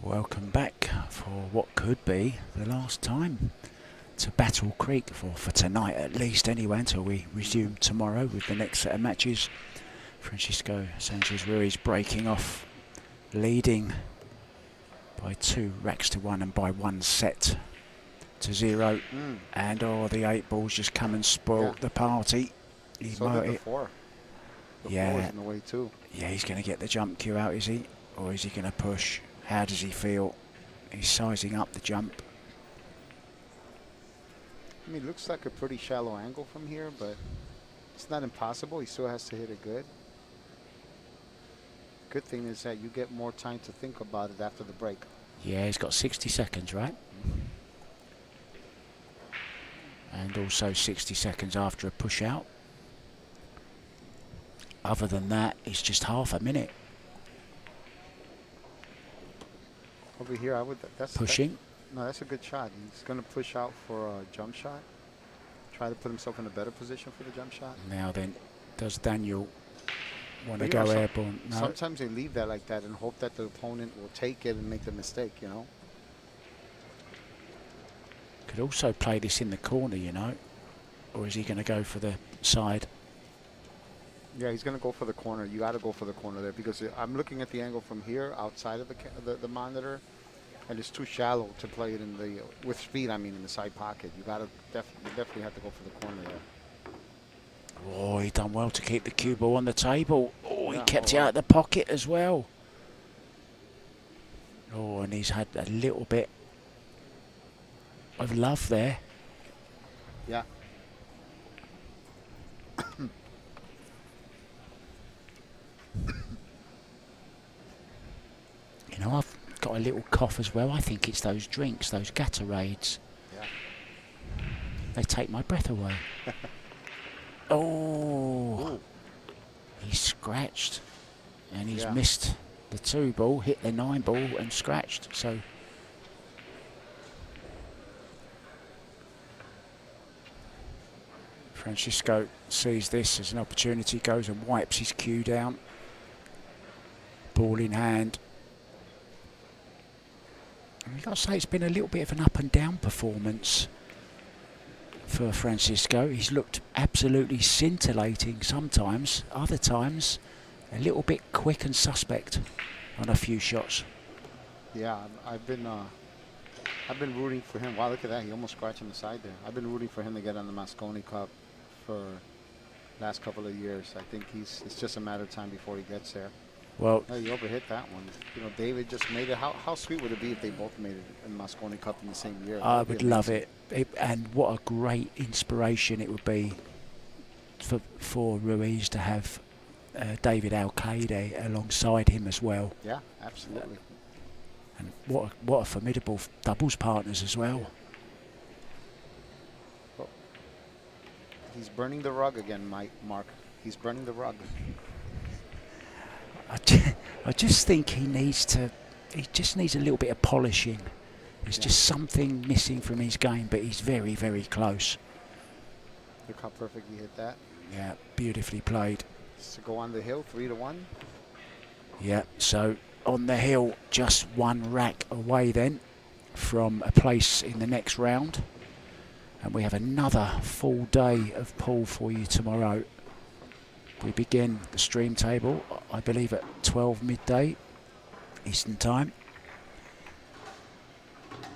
Welcome back for what could be the last time to Battle Creek for tonight at least anyway, until we resume tomorrow with the next set of matches. Francisco Sanchez Ruiz breaking off, leading by 2 racks to 1 and by 1 set to 0. And the 8 balls just come and spoilt the party. So did the 4. The 4 is in the way too. Yeah, he's going to get the jump cue out, is he? Or is he going to push? How does he feel? He's sizing up the jump. I mean, it looks like a pretty shallow angle from here, but it's not impossible. He still has to hit it good. Good thing is that you get more time to think about it after the break. Yeah, he's got 60 seconds, right? And also 60 seconds after a push out. Other than that, it's just half a minute. Over here, I would. That's pushing. No, that's a good shot. He's going to push out for a jump shot. Try to put himself in a better position for the jump shot. Now then, does Daniel want to But, go you know, airborne? No. Sometimes they leave that like that and hope that the opponent will take it and make the mistake, you know. Could also play this in the corner, you know. Or is he going to go for the side? Yeah, he's going to go for the corner. You got to go for the corner there because I'm looking at the angle from here outside of the monitor, and it's too shallow to play it in the with speed. I mean, in the side pocket. You got to definitely have to go for the corner there. Oh, he done well to keep the cue ball on the table. Oh, he Yeah, kept it out of the pocket as well. Oh, and he's had a little bit of love there. Yeah. got a little cough as well. I think it's those drinks, those Gatorades. Yeah. They take my breath away. Oh, Ooh. he's scratched, and he's Yeah. missed the 2 ball, hit the 9 ball, and scratched. So Francisco sees this as an opportunity, goes and wipes his cue down. Ball in hand. And you've got to say it's been a little bit of an up and down performance for Francisco. He's looked absolutely scintillating sometimes, other times a little bit quick and suspect on a few shots. Yeah, I've been rooting for him. Wow, look at that. He almost scratched on the side there. I've been rooting for him to get on the Mosconi Cup for last couple of years. I think it's just a matter of time before he gets there. Well, oh, he overhit that one. You know, David just made it. How sweet would it be if they both made it in the Mosconi Cup in the same year? I would love it. And what a great inspiration it would be for Ruiz to have David Arcadia alongside him as well. Yeah, absolutely. And what a formidable doubles partners as well. Oh. He's burning the rug again, Mark. He's burning the rug. I just think he just needs a little bit of polishing. There's just something missing from his game, but he's very, very close. Look how perfect he hit that. Yeah, beautifully played. To go on the hill, 3-1. Yeah, so on the hill, just 1 rack away then from a place in the next round. And we have another full day of pool for you tomorrow. We begin the stream table, I believe, at 12 midday Eastern Time.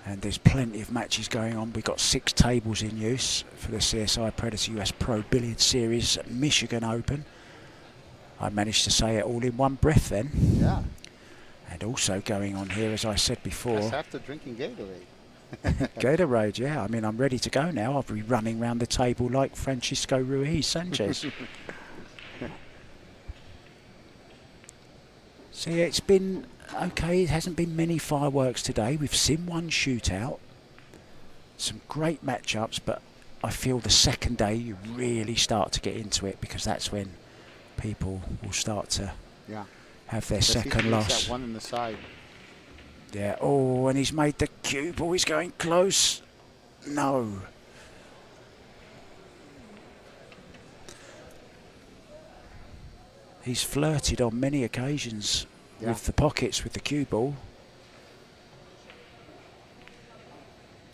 And there's plenty of matches going on. We've got 6 tables in use for the CSI Predator US Pro Billiard Series Michigan Open. I managed to say it all in one breath then. Yeah. And also going on here, as I said before. That's after drinking Gatorade. Gatorade, yeah. I mean, I'm ready to go now. I'll be running around the table like Francisco Ruiz Sanchez. So yeah, it's been okay. It hasn't been many fireworks today. We've seen 1 shootout, some great matchups, but I feel the second day you really start to get into it, because that's when people will start to have their second loss. That one in the side. Yeah. Oh, and he's made the cue ball. He's going close. No. He's flirted on many occasions with the pockets with the cue ball.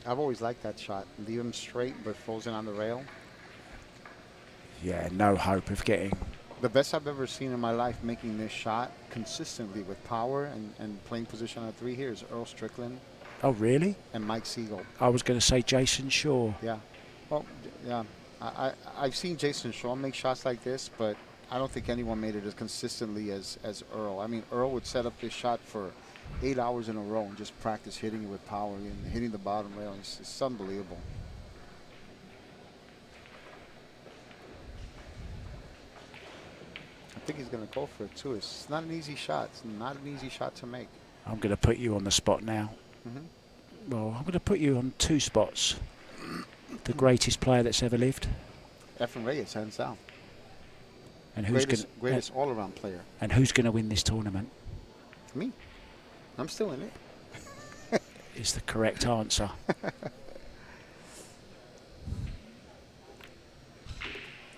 I've always liked that shot. Leave him straight, but frozen on the rail. Yeah, no hope of getting. The best I've ever seen in my life making this shot consistently with power and playing position on 3 here is Earl Strickland. Oh, really? And Mike Siegel. I was going to say Jason Shaw. Yeah. Well, yeah. I've seen Jason Shaw make shots like this, but I don't think anyone made it as consistently as Earl. I mean, Earl would set up this shot for 8 hours in a row and just practice hitting it with power and hitting the bottom rail. It's unbelievable. I think he's going to go for it, too. It's not an easy shot. It's not an easy shot to make. I'm going to put you on the spot now. Well, I'm going to put you on 2 spots. The greatest player that's ever lived. Efren Reyes, hands down. And who's greatest all-around player. And who's going to win this tournament? Me. I'm still in it. Is the correct answer.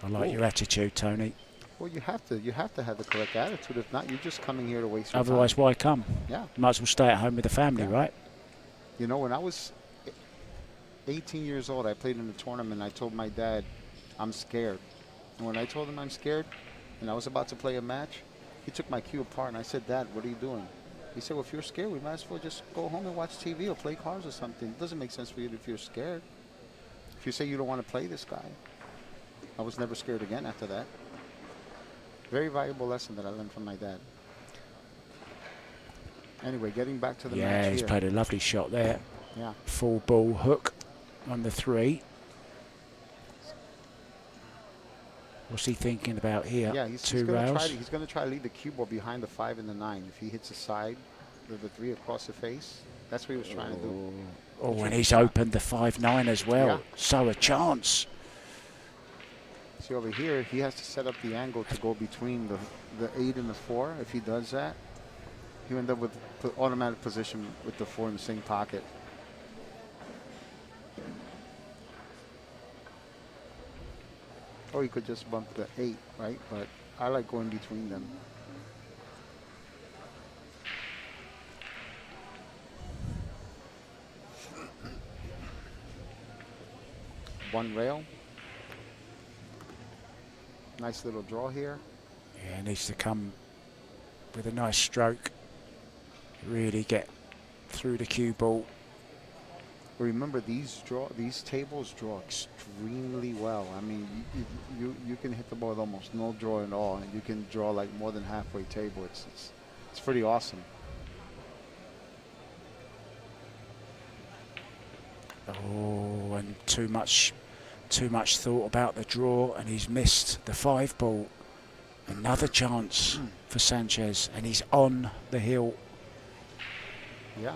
I like your attitude, Tony. Well, you have to have the correct attitude. If not, you're just coming here to waste your Otherwise, time. why come? Yeah. Might as well stay at home with the family, right? You know, when I was 18 years old, I played in a tournament. I told my dad, I'm scared. And when I told him I'm scared, and I was about to play a match, he took my cue apart, and I said, Dad, what are you doing? He said, well, if you're scared, we might as well just go home and watch TV or play cards or something. It doesn't make sense for you if you're scared. If you say you don't want to play this guy. I was never scared again after that. Very valuable lesson that I learned from my dad. Anyway, getting back to the match Yeah, he's here. played a lovely shot there. Yeah. Full ball hook on the 3. What's he thinking about here? Yeah, he's 2 going rails. to try to leave the cue ball behind the 5 and the 9. If he hits a side, the 3 across the face. That's what he was trying to do. Oh, and he's opened the 5-9 as well. Yeah. So a chance. See over here, he has to set up the angle to go between the 8 and the 4. If he does that, he'll end up with automatic position with the 4 in the same pocket. Or he could just bump the 8, right? But I like going between them. One rail. Nice little draw here. Yeah, needs to come with a nice stroke. Really get through the cue ball. Remember, these tables draw extremely well. I mean, you can hit the ball with almost no draw at all, and you can draw like more than halfway table. It's pretty awesome. Oh, and too much thought about the draw, and he's missed the 5 ball. Another chance for Sanchez, and he's on the hill. Yeah.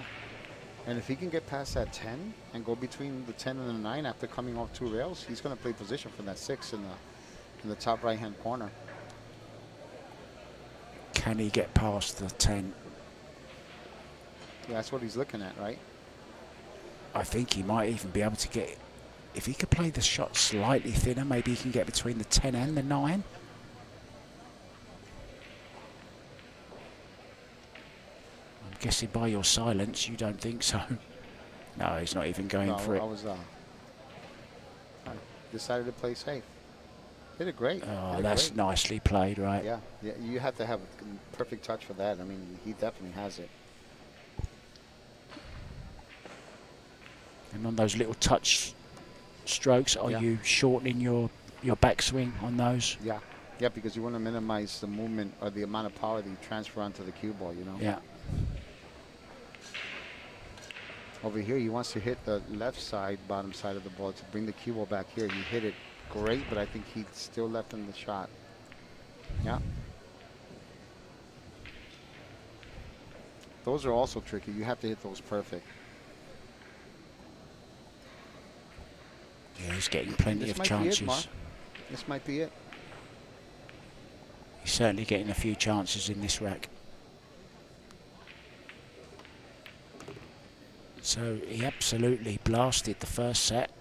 And if he can get past that 10 and go between the 10 and the 9 after coming off 2 rails, he's going to play position for that 6 in the top right-hand corner. Can he get past the 10? Yeah, that's what he's looking at, right? I think he might even be able to get, if he could play the shot slightly thinner, maybe he can get between the 10 and the 9. I'm guessing by your silence, you don't think so. No, he's not even going for it. I decided to play safe. Did it great. Oh, that's nicely played, right? Yeah, you have to have a perfect touch for that. I mean, he definitely has it. And on those little touch strokes, are you shortening your backswing on those? Yeah, because you want to minimize the movement or the amount of power that you transfer onto the cue ball, you know? Yeah. Over here, he wants to hit the left side, bottom side of the ball to bring the cue ball back here. He hit it great, but I think he still left him the shot. Yeah. Those are also tricky. You have to hit those perfect. Yeah, he's getting plenty of chances. This might be it. He's certainly getting a few chances in this rack. So he absolutely blasted the first set.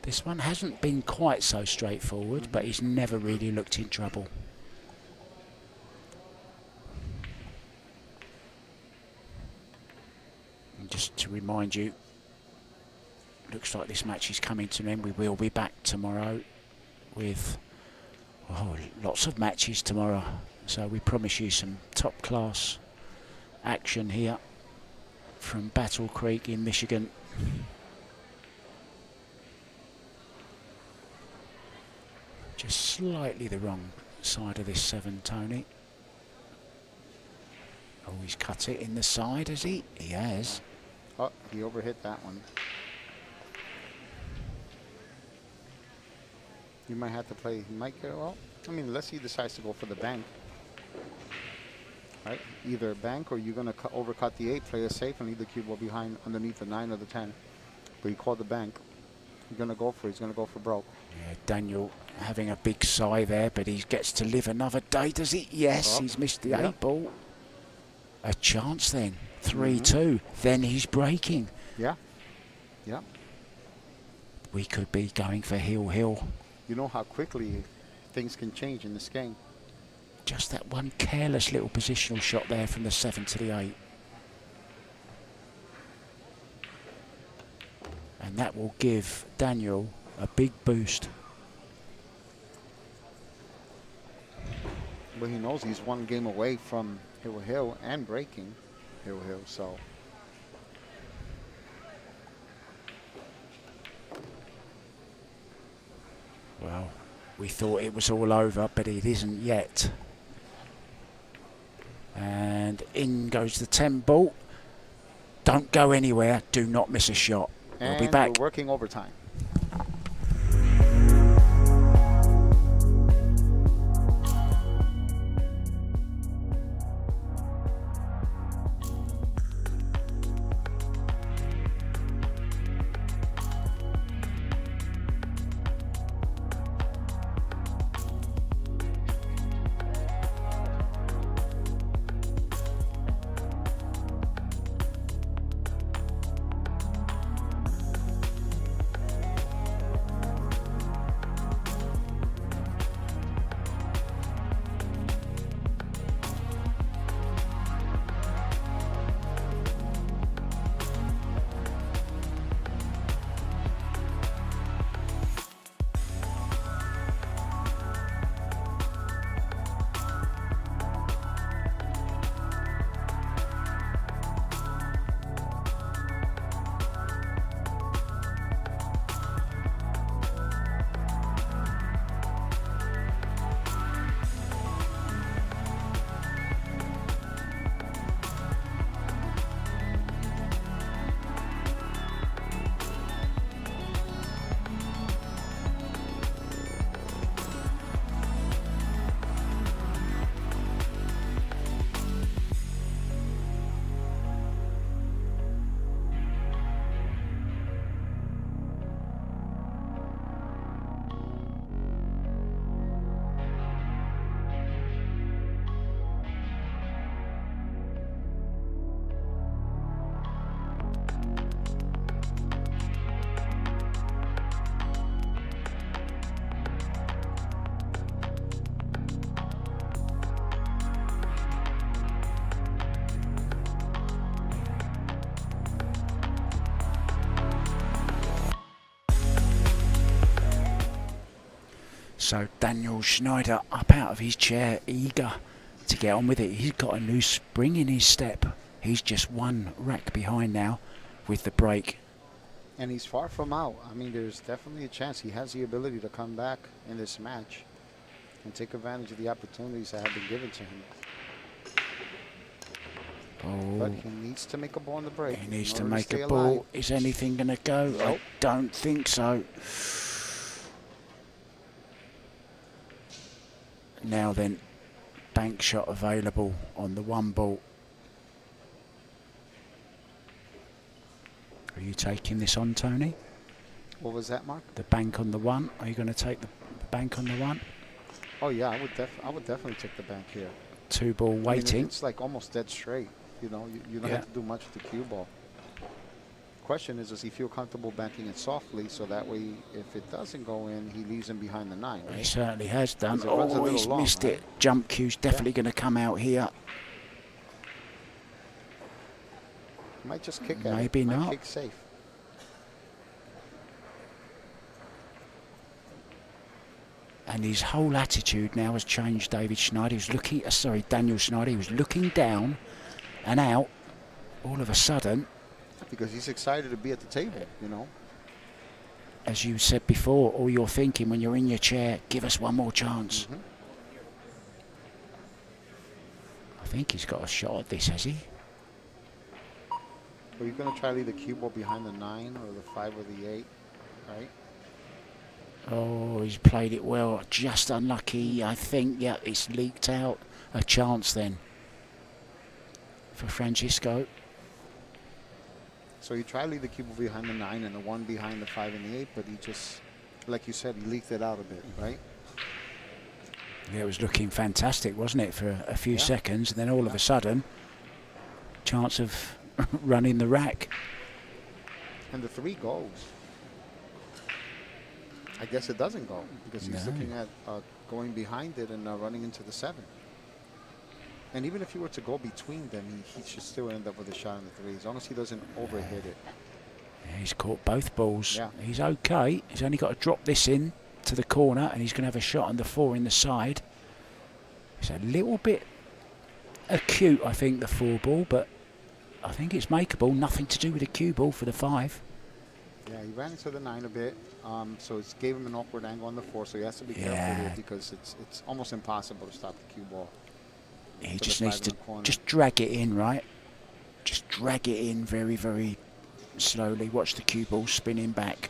This one hasn't been quite so straightforward, but he's never really looked in trouble. And just to remind you, looks like this match is coming to an end. We will be back tomorrow with lots of matches tomorrow. So we promise you some top class action here from Battle Creek in Michigan. Just slightly the wrong side of this 7, Tony. Oh, he's cut it in the side, has he? He has. Oh, he overhit that one. You might have to play, he might get, well, I mean, unless he decides to go for the bank. Right? Either bank or you're going to overcut the 8, play it safe, and leave the cue ball behind underneath the 9 or the 10. But he called the bank. He's going to go for it. He's going to go for broke. Yeah, Daniel having a big sigh there, but he gets to live another day, does he? Yes, he's missed the 8 ball. A chance then. 3-2. Then he's breaking. Yeah. We could be going for hill. You know how quickly things can change in this game. Just that one careless little positional shot there from the 7 to the 8. And that will give Daniel a big boost. Well, he knows he's one game away from hill and breaking hill, so. Well, we thought it was all over, but it isn't yet. And in goes the 10 ball. Don't go anywhere. Do not miss a shot. We'll be back. We're working overtime. So Daniel Schneider up out of his chair, eager to get on with it. He's got a new spring in his step. He's just one rack behind now with the break. And he's far from out. I mean, there's definitely a chance he has the ability to come back in this match and take advantage of the opportunities that have been given to him. Oh. But he needs to make a ball on the break. He needs to make a ball. Alive. Is anything going to go? Nope. I don't think so. Now then, bank shot available on the one ball. Are you taking this on, Tony? What was that, Mark? The bank on the one. Are you going to take the bank on the one? Oh yeah, I would definitely take the bank here. Two ball waiting. I mean, it's like almost dead straight. You know, you don't have to do much with the cue ball. Question is, does he feel comfortable banking it softly so that way, if it doesn't go in, he leaves him behind the 9, right? He certainly has done. Oh, he's long, missed right? it. Jump cue's definitely going to come out here. He might just kick at it. Maybe Might not. kick safe. And his whole attitude now has changed. David Schneider, he was looking, Daniel Schneider, he was looking down and out. All of a sudden, Because he's excited to be at the table, you know. as you said before, all you're thinking when you're in your chair, give us one more chance. Mm-hmm. I think he's got a shot at this, has he? Are you going to try to leave the cue ball behind the 9 or the 5 or the 8, right? Oh, he's played it well. Just unlucky, I think. Yeah, it's leaked out. A chance then for Francisco. So you try to leave the cue ball behind the 9 and the 1 behind the 5 and the 8, but he just, like you said, he leaked it out a bit, right? Yeah, it was looking fantastic, wasn't it, for a few seconds, and then all of a sudden, chance of running the rack. And the 3 goes. I guess it doesn't go because he's looking at going behind it and running into the 7. And even if he were to go between them, he should still end up with a shot on the 3, as long as he doesn't overhit it. Yeah, he's caught both balls. Yeah. He's okay. He's only got to drop this in to the corner, and he's going to have a shot on the 4 in the side. It's a little bit acute, I think, the 4 ball, but I think it's makeable. Nothing to do with the cue ball for the 5. Yeah, he ran into the 9 a bit, so it gave him an awkward angle on the 4, so he has to be careful here because it's almost impossible to stop the cue ball. He just needs to just drag it in, right? Just drag it in very, very slowly. Watch the cue ball spinning back.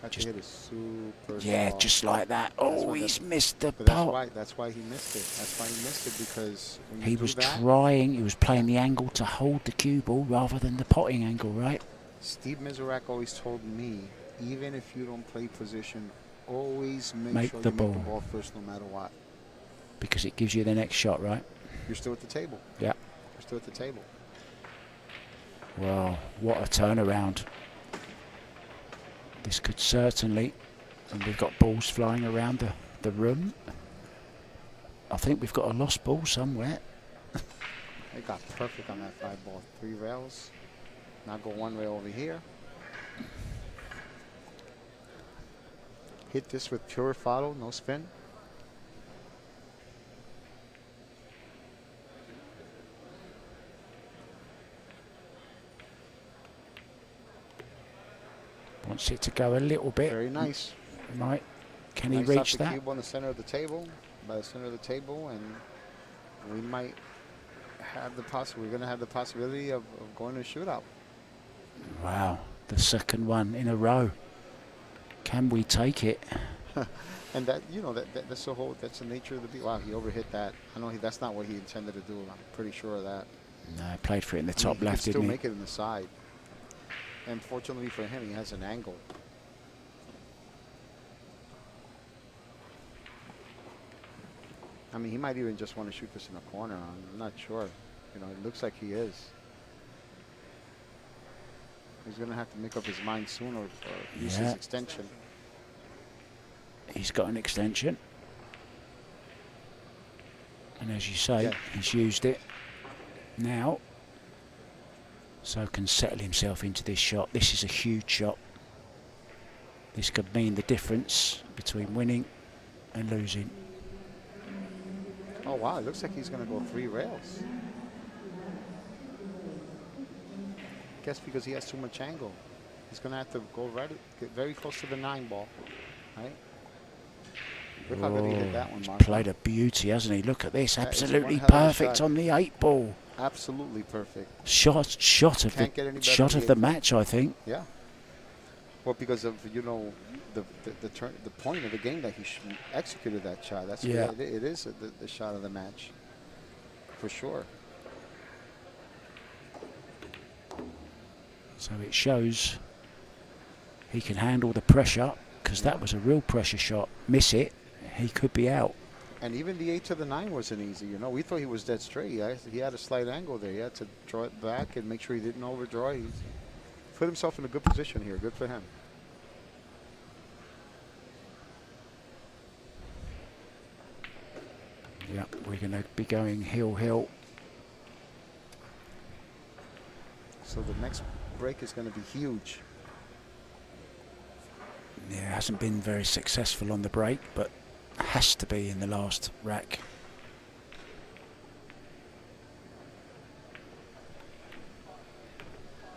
Just hit it super soft. Just like that. Oh, he's missed the pot. That's why he missed it. That's why he missed it, because when he was trying. He was playing the angle to hold the cue ball rather than the potting angle, right? Steve Miserak always told me, even if you don't play position, always make sure you make the ball first, no matter what. Because it gives you the next shot, right? You're still at the table. Yeah. You're still at the table. Well, what a turnaround. This could certainly, and we've got balls flying around the room. I think we've got a lost ball somewhere. They got perfect on that 5 ball. 3 rails. Now go 1 rail over here. Hit this with pure follow, no spin. Wants it to go a little bit. Very nice. Right. Can he nice reach off the cube on the center of the table, by the center of the table, and we might have the we're going to have the possibility of going to a shootout. Wow, the second one in a row. Can we take it? And that, you know, that's the whole, that's the nature of the beat. Wow, he overhit that. I know that's not what he intended to do. I'm pretty sure of that. No, played for it in the top left, didn't he? Still make it in the side. And fortunately for him, he has an angle. I mean, he might even just want to shoot this in the corner. I'm not sure. You know, it looks like he is. He's going to have to make up his mind soon or use his extension. He's got an extension. And as you say, he's used it now. So can settle himself into this shot. This is a huge shot. This could mean the difference between winning and losing. Oh, wow. It looks like he's going to go 3 rails. Guess because he has too much angle. He's going to have to go right, get very close to the 9 ball. Right? Look how good he hit that one, He's Mark. played a beauty, hasn't he? Look at this. That is Absolutely one hell of a perfect shot. on the 8 ball. Absolutely perfect. Shot of Can't get any the better shot on of the the 8 match, I think. Yeah. Well, because of, you know, the point of the game that he executed that shot. That's Yeah. what it is the shot of the match, for sure. So it shows he can handle the pressure, because that was a real pressure shot. Miss it, he could be out. And even the 8 to the 9 wasn't easy. You know, we thought he was dead straight. He had a slight angle there. He had to draw it back and make sure he didn't overdraw. He put himself in a good position here. Good for him. Yeah, we're going to be going hill. So the next break is going to be huge. Yeah, hasn't been very successful on the break, but has to be in the last rack.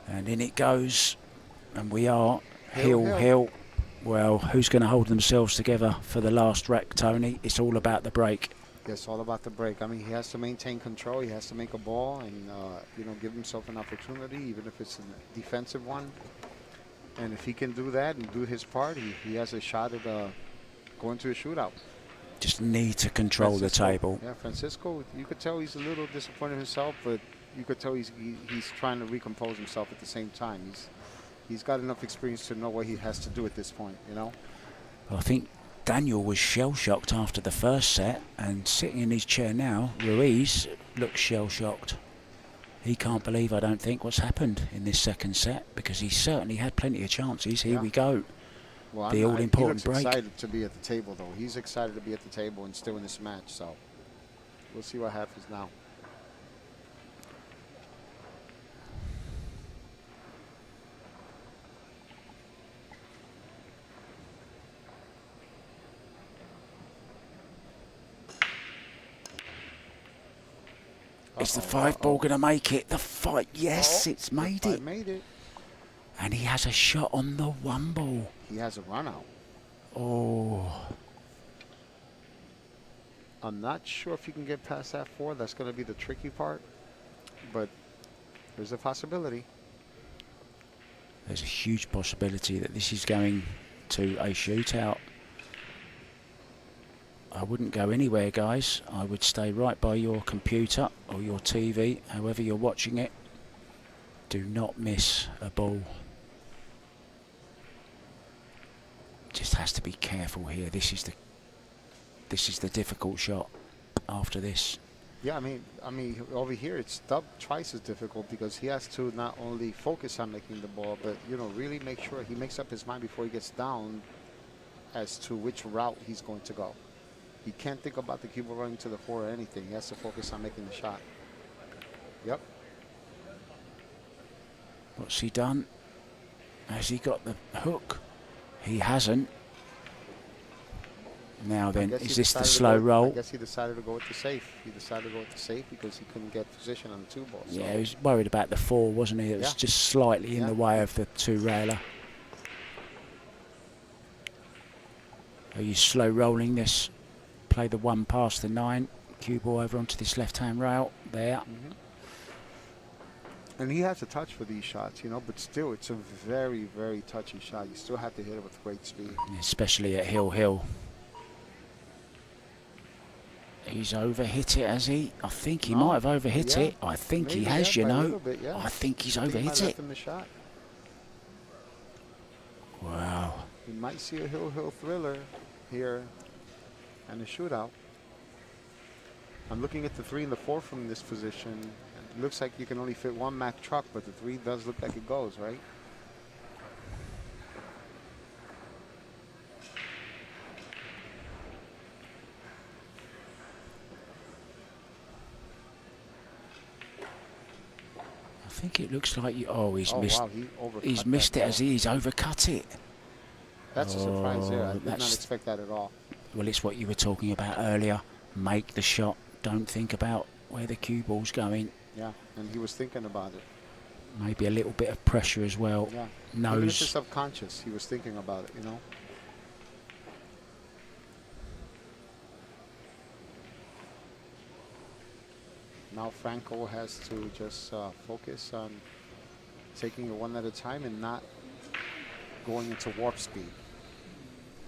And in it goes, and we are hill. Well, who's going to hold themselves together for the last rack, Tony? It's all about the break. Yes, all about the break. I mean, he has to maintain control. He has to make a ball and, you know, give himself an opportunity, even if it's a defensive one. And if he can do that and do his part, he has a shot at going to a shootout. Just need to control the table. Yeah, Francisco, you could tell he's a little disappointed himself, but you could tell he's trying to recompose himself at the same time. He's got enough experience to know what he has to do at this point, you know? I think Daniel was shell-shocked after the first set, and sitting in his chair now, Ruiz looks shell-shocked. He can't believe, I don't think, what's happened in this second set, because he certainly had plenty of chances. Here we go. Well, the all-important break. He's excited to be at the table, though. He's excited to be at the table and still in this match, so we'll see what happens now. Is the 5 ball going to make it? The 5, yes, it's made it. Made it. And he has a shot on the 1 ball. He has a run out. Oh. I'm not sure if you can get past that 4. That's going to be the tricky part. But there's a possibility. There's a huge possibility that this is going to a shootout. I wouldn't go anywhere, guys. I would stay right by your computer or your TV, however you're watching it. Do not miss a ball. Just has to be careful here. This is the difficult shot after this. Yeah, I mean, over here it's twice as difficult because he has to not only focus on making the ball, but you know, really make sure he makes up his mind before he gets down as to which route he's going to go. He can't think about the cue ball running to the 4 or anything. He has to focus on making the shot. Yep. What's he done? Has he got the hook? He hasn't. Now then, is this the slow roll? I guess he decided to go with the safe. He decided to go with the safe because he couldn't get position on the 2 ball. So. Yeah, he was worried about the 4, wasn't he? It was just slightly in the way of the 2-railer. Are you slow rolling this? Play the 1 past the 9. Cue ball over onto this left-hand rail. There. Mm-hmm. And he has a touch for these shots, you know, but still, it's a very, very touchy shot. You still have to hit it with great speed. Especially at hill. He's overhit it, has he? I think he might have overhit it. I think he has, you know. I think he's overhit it. The shot. Wow. You might see a hill thriller here and a shootout. I'm looking at the 3 and the 4 from this position. It looks like you can only fit 1 Mack truck, but the 3 does look like it goes, right? I think it looks like you. Oh, he's missed. Wow, he's missed it as he's overcut it. That's a surprise there. I did not expect that at all. Well, it's what you were talking about earlier. Make the shot. Don't think about where the cue ball's going. Yeah, and he was thinking about it. Maybe a little bit of pressure as well. Yeah. Knows. Even if it's subconscious, he was thinking about it, you know. Now Franco has to just focus on taking it one at a time and not going into warp speed,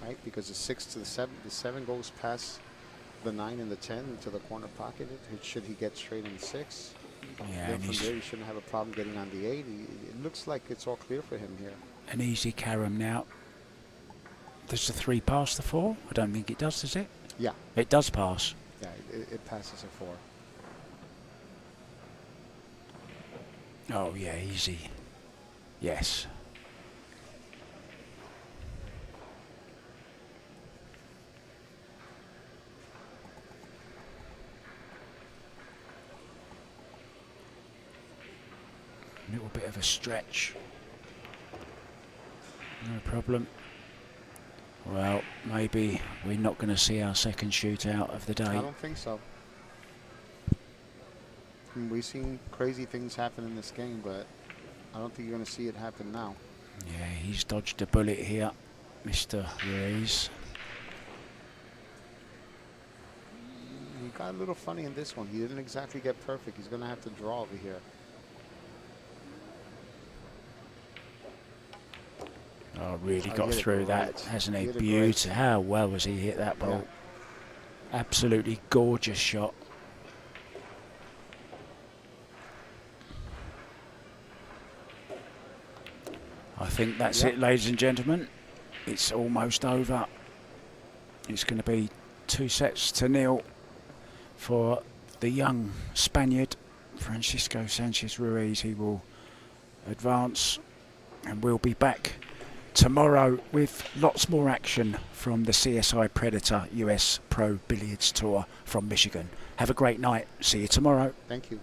right? Because the 6 to the 7, the 7 goes past the 9 and the 10 into the corner pocket. Should he get straight in the 6? Yeah, then from there, you shouldn't have a problem getting on the 8. It looks like it's all clear for him here. An easy carom now. Does the 3 pass the 4? I don't think it does it? Yeah. It does pass. Yeah, it passes a 4. Oh, yeah, easy. Yes. A little bit of a stretch. No problem. Well, maybe we're not going to see our second shootout of the day. I don't think so. We've seen crazy things happen in this game, but I don't think you're going to see it happen now. Yeah, he's dodged a bullet here, Mr. Ruiz. He got a little funny in this one. He didn't exactly get perfect. He's going to have to draw over here. Oh, really got through that, hasn't he? He Beautiful. How well has he hit that ball? Yeah. Absolutely gorgeous shot. I think that's it, ladies and gentlemen. It's almost over. It's going to be 2-0 for the young Spaniard, Francisco Sanchez Ruiz. He will advance, and we'll be back tomorrow with lots more action from the CSI Predator US Pro Billiards Tour from Michigan. Have a great night. See you tomorrow. Thank you.